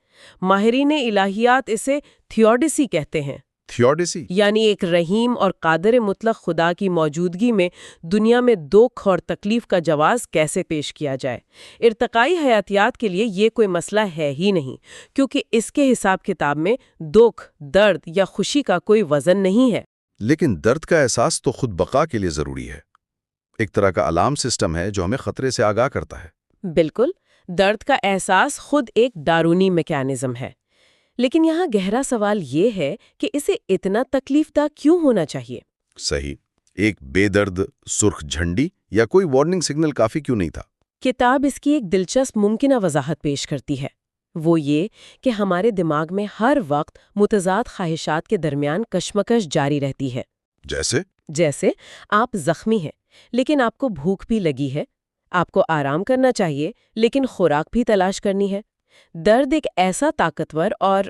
ماہرین الہیات اسے تھیوڈیسی کہتے ہیں۔ تھیوڈیسی یعنی ایک رحیم اور قادر مطلق خدا کی موجودگی میں دنیا میں دکھ اور تکلیف کا جواز کیسے پیش کیا جائے۔ ارتقائی حیاتیات کے لیے یہ کوئی مسئلہ ہے ہی نہیں، کیونکہ اس کے حساب کتاب میں دکھ، درد یا خوشی کا کوئی وزن نہیں ہے۔ لیکن درد کا احساس تو خود بقا کے لیے ضروری ہے، ایک طرح کا الارم سسٹم ہے جو ہمیں خطرے سے آگاہ کرتا ہے۔ بالکل، درد کا احساس خود ایک ڈارونی میکانزم ہے، لیکن یہاں گہرا سوال یہ ہے کہ اسے اتنا تکلیف دہ کیوں ہونا چاہیے؟ صحیح، ایک بے درد سرخ جھنڈی یا کوئی وارننگ سگنل کافی کیوں نہیں تھا؟ کتاب اس کی ایک دلچسپ ممکنہ وضاحت پیش کرتی ہے، وہ یہ کہ ہمارے دماغ میں ہر وقت متضاد خواہشات کے درمیان کشمکش جاری رہتی ہے۔ جیسے آپ زخمی ہیں لیکن آپ کو بھوک بھی لگی ہے، آپ کو آرام کرنا چاہیے لیکن خوراک بھی تلاش کرنی ہے۔ درد ایک ایسا طاقتور اور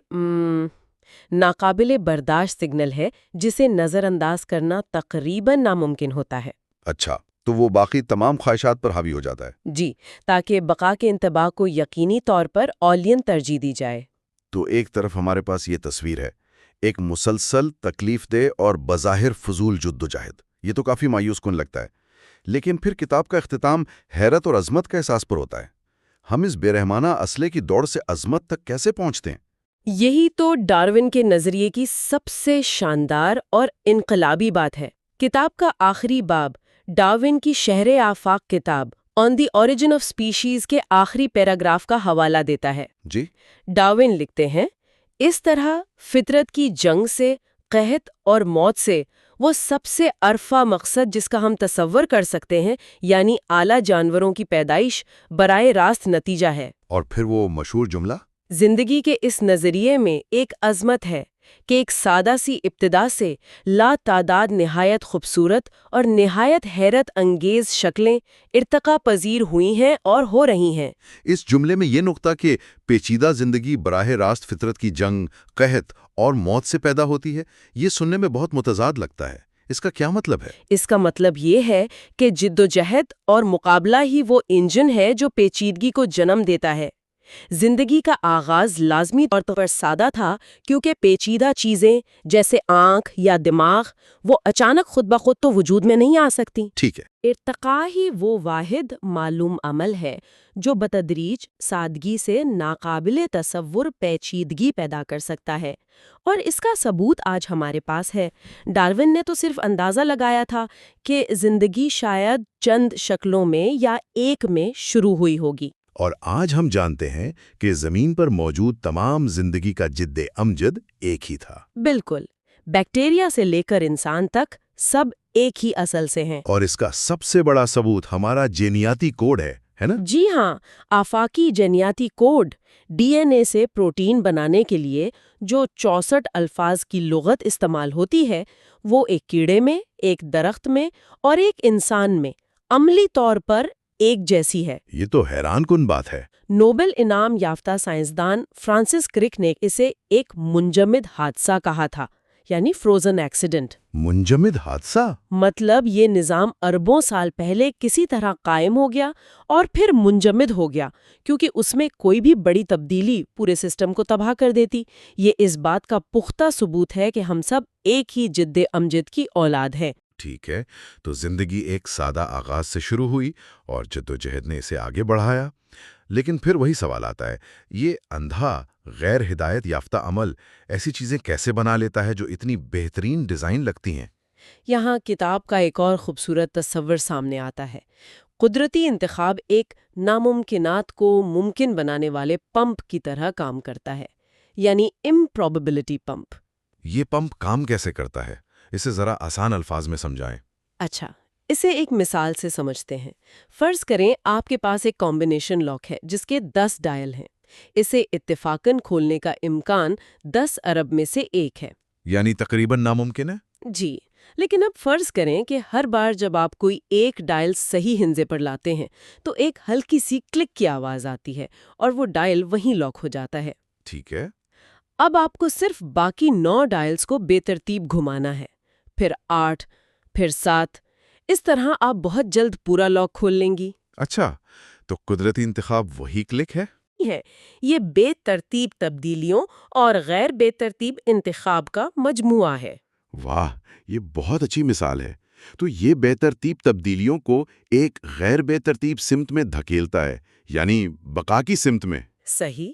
ناقابل برداشت سگنل ہے جسے نظر انداز کرنا تقریباً ناممکن ہوتا ہے۔ اچھا، تو وہ باقی تمام خواہشات پر حاوی ہو جاتا ہے؟ جی، تاکہ بقا کے انتباہ کو یقینی طور پر اولین ترجیح دی جائے۔ تو ایک طرف ہمارے پاس یہ تصویر ہے، ایک مسلسل تکلیف دہ اور بظاہر فضول جدوجہد، یہ تو کافی مایوس کن لگتا ہے۔ لیکن پھر کتاب کا اختتام حیرت اور عظمت کا احساس پر ہوتا ہے۔ ہم اس بے رحمانہ اسلحے کی دوڑ سے عظمت تک کیسے پہنچتے ہیں؟ یہی تو ڈارون کے نظریے کی سب سے شاندار اور انقلابی بات ہے۔ کتاب کا آخری باب، ڈارون کی شہر آفاق کتاب آن دی اوریجن آف اسپیشیز کے آخری پیراگراف کا حوالہ دیتا ہے۔ جی، ڈارون لکھتے ہیں، اس طرح فطرت کی جنگ سے، قحط اور موت سے وہ سب سے عرفہ مقصد جس کا ہم تصور کر سکتے ہیں، یعنی اعلیٰ جانوروں کی پیدائش، براہ راست نتیجہ ہے۔ اور پھر وہ مشہور جملہ، زندگی کے اس نظریے میں ایک عظمت ہے کہ ایک سادہ سی ابتدا سے لا تعداد نہایت خوبصورت اور نہایت حیرت انگیز شکلیں ارتقا پذیر ہوئی ہیں اور ہو رہی ہیں۔ اس جملے میں یہ نقطہ کہ پیچیدہ زندگی براہ راست فطرت کی جنگ، قحط اور موت سے پیدا ہوتی ہے، یہ سننے میں بہت متضاد لگتا ہے۔ اس کا کیا مطلب ہے؟ اس کا مطلب یہ ہے کہ جدوجہد اور مقابلہ ہی وہ انجن ہے جو پیچیدگی کو جنم دیتا ہے۔ زندگی کا آغاز لازمی طور پر سادہ تھا، کیونکہ پیچیدہ چیزیں جیسے آنکھ یا دماغ وہ اچانک خود بخود تو وجود میں نہیں آ سکتی۔ ٹھیک ہے۔ ارتقاء ہی وہ واحد معلوم عمل ہے جو بتدریج سادگی سے ناقابل تصور پیچیدگی پیدا کر سکتا ہے، اور اس کا ثبوت آج ہمارے پاس ہے۔ ڈارون نے تو صرف اندازہ لگایا تھا کہ زندگی شاید چند شکلوں میں یا ایک میں شروع ہوئی ہوگی، اور آج ہم جانتے ہیں کہ زمین پر موجود تمام زندگی کا جد امجد ایک ہی تھا۔ بالکل، بیکٹیریا سے لے کر انسان تک سب ایک ہی اصل سے ہیں۔ اور اس کا سب سے بڑا ثبوت ہمارا جینیاتی کوڈ ہے نا؟ جی ہاں، آفاقی جینیاتی کوڈ، ڈی این اے سے پروٹین بنانے کے لیے جو 64 الفاظ کی لغت استعمال ہوتی ہے، وہ ایک کیڑے میں، ایک درخت میں اور ایک انسان میں عملی طور پر ایک جیسی ہے۔ یہ تو حیران کن بات ہے۔ نوبل انعام یافتہ سائنسدان فرانسس کرک نے اسے ایک منجمد حادثہ کہا تھا، یعنی فروزن ایکسیڈنٹ۔ منجمد حادثہ؟ مطلب یہ نظام اربوں سال پہلے کسی طرح قائم ہو گیا اور پھر منجمد ہو گیا، کیونکہ اس میں کوئی بھی بڑی تبدیلی پورے سسٹم کو تباہ کر دیتی۔ یہ اس بات کا پختہ ثبوت ہے کہ ہم سب ایک ہی جد امجد کی اولاد ہیں۔ ٹھیک ہے، تو زندگی ایک سادہ آغاز سے شروع ہوئی اور جدوجہد نے اسے آگے بڑھایا۔ لیکن پھر وہی سوال آتا ہے، یہ اندھا غیر ہدایت یافتہ عمل ایسی چیزیں کیسے بنا لیتا ہے جو اتنی بہترین ڈیزائن لگتی ہیں؟ یہاں کتاب کا ایک اور خوبصورت تصور سامنے آتا ہے۔ قدرتی انتخاب ایک ناممکنات کو ممکن بنانے والے پمپ کی طرح کام کرتا ہے، یعنی امپروبیبلٹی پمپ۔ یہ پمپ کام کیسے کرتا ہے؟ اسے ذرا آسان الفاظ میں سمجھائیں۔ اچھا، اسے ایک مثال سے سمجھتے ہیں۔ فرض کریں آپ کے پاس ایک کمبینیشن لاک ہے جس کے 10 ڈائل ہیں۔ اسے اتفاقاً کھولنے کا امکان 10 ارب میں سے ایک ہے۔ یعنی تقریباً ناممکن ہے؟ جی، لیکن اب فرض کریں کہ ہر بار جب آپ کوئی ایک ڈائل صحیح ہنزے پر لاتے ہیں تو ایک ہلکی سی کلک کی آواز آتی ہے اور وہ ڈائل وہیں لاک ہو جاتا ہے۔ ٹھیک ہے۔ اب آپ کو صرف باقی 9 ڈائلز کو بے ترتیب گھمانا ہے، پھر 8، پھر 7، اس طرح آپ بہت جلد پورا لاک کھول لیں گی۔ اچھا، تو قدرتی انتخاب وہی کلک ہے؟ یہ بے ترتیب تبدیلیوں اور غیر بے ترتیب انتخاب کا مجموعہ ہے۔ واہ، یہ بہت اچھی مثال ہے۔ تو یہ بے ترتیب تبدیلیوں کو ایک غیر بے ترتیب سمت میں دھکیلتا ہے، یعنی بقا کی سمت میں۔ صحیح،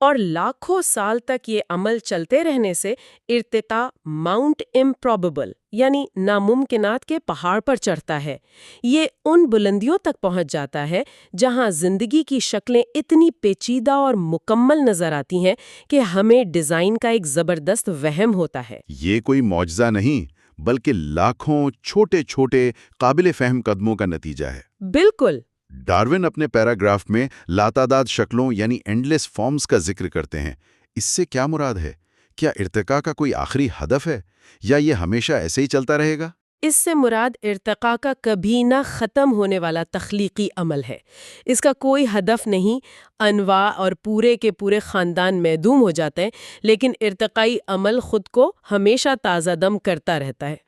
اور لاکھوں سال تک یہ عمل چلتے رہنے سے ارتقاء ماؤنٹ امپروبیبل یعنی ناممکنات کے پہاڑ پر چڑھتا ہے۔ یہ ان بلندیوں تک پہنچ جاتا ہے جہاں زندگی کی شکلیں اتنی پیچیدہ اور مکمل نظر آتی ہیں کہ ہمیں ڈیزائن کا ایک زبردست وہم ہوتا ہے۔ یہ کوئی معجزہ نہیں، بلکہ لاکھوں چھوٹے چھوٹے قابل فہم قدموں کا نتیجہ ہے۔ بالکل۔ ڈارون اپنے پیراگراف میں لاتعداد شکلوں یعنی اینڈلیس فارمز کا ذکر کرتے ہیں۔ اس سے کیا مراد ہے؟ کیا ارتقاء کا کوئی آخری ہدف ہے یا یہ ہمیشہ ایسے ہی چلتا رہے گا؟ اس سے مراد ارتقاء کا کبھی نہ ختم ہونے والا تخلیقی عمل ہے۔ اس کا کوئی ہدف نہیں، انواع اور پورے کے پورے خاندان معدوم ہو جاتے ہیں، لیکن ارتقائی عمل خود کو ہمیشہ تازہ دم کرتا رہتا ہے۔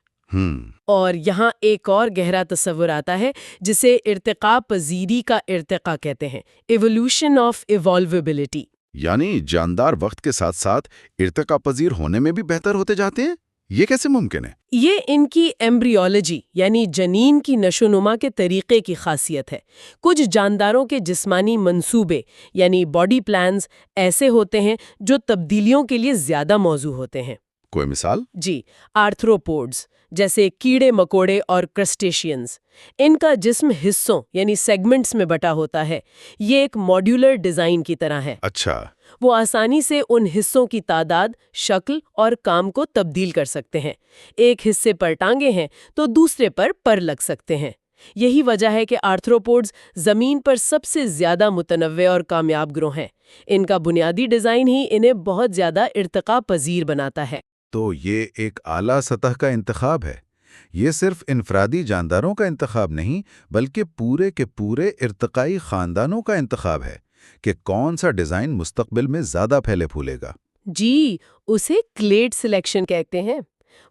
اور یہاں ایک اور گہرا تصور آتا ہے جسے ارتقاء پذیری کا ارتقاء کہتے ہیں، ایوولوشن آف ایوالویبلٹی۔ یعنی جاندار وقت کے ساتھ ساتھ ارتقاء پذیر ہونے میں بھی بہتر ہوتے جاتے ہیں؟ یہ کیسے ممکن ہے؟ یہ ان کی ایمبریولوجی یعنی جنین کی نشوونما کے طریقے کی خاصیت ہے۔ کچھ جانداروں کے جسمانی منصوبے یعنی باڈی پلانز ایسے ہوتے ہیں جو تبدیلیوں کے لیے زیادہ موزوں ہوتے ہیں۔ کوئی مثال؟ جی، آرتھروپوڈز جیسے کیڑے مکوڑے اور کرسٹیشینز، ان کا جسم حصوں یعنی سیگمنٹس میں بٹا ہوتا ہے۔ یہ ایک ماڈیولر ڈیزائن کی طرح ہے۔ اچھا، وہ آسانی سے ان حصوں کی تعداد، شکل اور کام کو تبدیل کر سکتے ہیں۔ ایک حصے پر ٹانگیں ہیں تو دوسرے پر لگ سکتے ہیں۔ یہی وجہ ہے کہ آرتھروپوڈز زمین پر سب سے زیادہ متنوع اور کامیاب گروہ ہیں۔ ان کا بنیادی ڈیزائن ہی انہیں بہت زیادہ ارتقاء پذیر بناتا ہے۔ تو یہ ایک اعلیٰ سطح کا انتخاب ہے۔ یہ صرف انفرادی جانداروں کا انتخاب نہیں بلکہ پورے کے پورے ارتقائی خاندانوں کا انتخاب ہے کہ کون سا ڈیزائن مستقبل میں زیادہ پھیلے پھولے گا۔ جی، اسے کلیڈ سلیکشن کہتے ہیں۔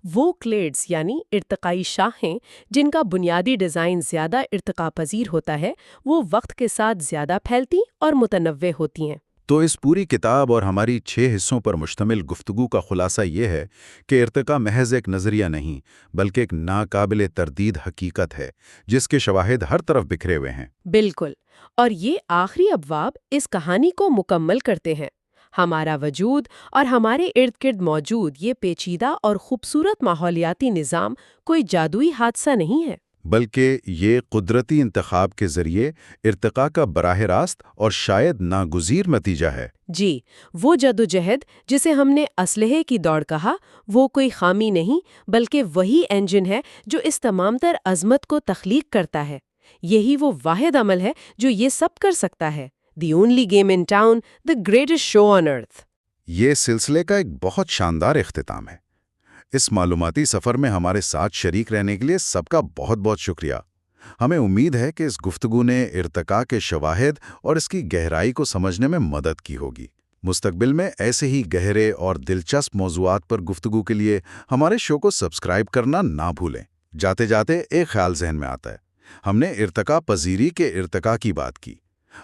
وہ کلیڈز یعنی ارتقائی شاخیں جن کا بنیادی ڈیزائن زیادہ ارتقاء پذیر ہوتا ہے، وہ وقت کے ساتھ زیادہ پھیلتی اور متنوع ہوتی ہیں۔ تو اس پوری کتاب اور ہماری 6 حصوں پر مشتمل گفتگو کا خلاصہ یہ ہے کہ ارتقاء محض ایک نظریہ نہیں بلکہ ایک ناقابل تردید حقیقت ہے جس کے شواہد ہر طرف بکھرے ہوئے ہیں۔ بالکل، اور یہ آخری ابواب اس کہانی کو مکمل کرتے ہیں۔ ہمارا وجود اور ہمارے ارد گرد موجود یہ پیچیدہ اور خوبصورت ماحولیاتی نظام کوئی جادوئی حادثہ نہیں ہے، بلکہ یہ قدرتی انتخاب کے ذریعے ارتقاء کا براہ راست اور شاید ناگزیر نتیجہ ہے۔ جی، وہ جدوجہد جسے ہم نے اسلحے کی دوڑ کہا، وہ کوئی خامی نہیں بلکہ وہی انجن ہے جو اس تمام تر عظمت کو تخلیق کرتا ہے۔ یہی وہ واحد عمل ہے جو یہ سب کر سکتا ہے۔ The only game in town, the greatest show on earth۔ یہ سلسلے کا ایک بہت شاندار اختتام ہے۔ اس معلوماتی سفر میں ہمارے ساتھ شریک رہنے کے لیے سب کا بہت بہت شکریہ۔ ہمیں امید ہے کہ اس گفتگو نے ارتقاء کے شواہد اور اس کی گہرائی کو سمجھنے میں مدد کی ہوگی۔ مستقبل میں ایسے ہی گہرے اور دلچسپ موضوعات پر گفتگو کے لیے ہمارے شو کو سبسکرائب کرنا نہ بھولیں۔ جاتے جاتے ایک خیال ذہن میں آتا ہے۔ ہم نے ارتقاء پذیری کے ارتقاء کی بات کی۔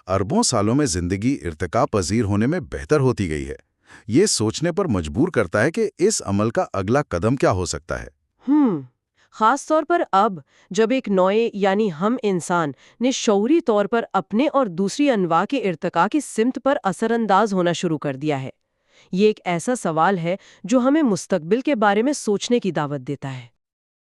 اربوں سالوں میں زندگی ارتقاء پذیر ہونے میں بہتر ہوتی گئی ہے۔ یہ سوچنے پر مجبور کرتا ہے کہ اس عمل کا اگلا قدم کیا ہو سکتا ہے۔ خاص طور پر اب جب ایک نوع یعنی ہم انسان نے شعوری طور پر اپنے اور دوسری انواع کے ارتقاء کی سمت پر اثر انداز ہونا شروع کر دیا ہے۔ یہ ایک ایسا سوال ہے جو ہمیں مستقبل کے بارے میں سوچنے کی دعوت دیتا ہے۔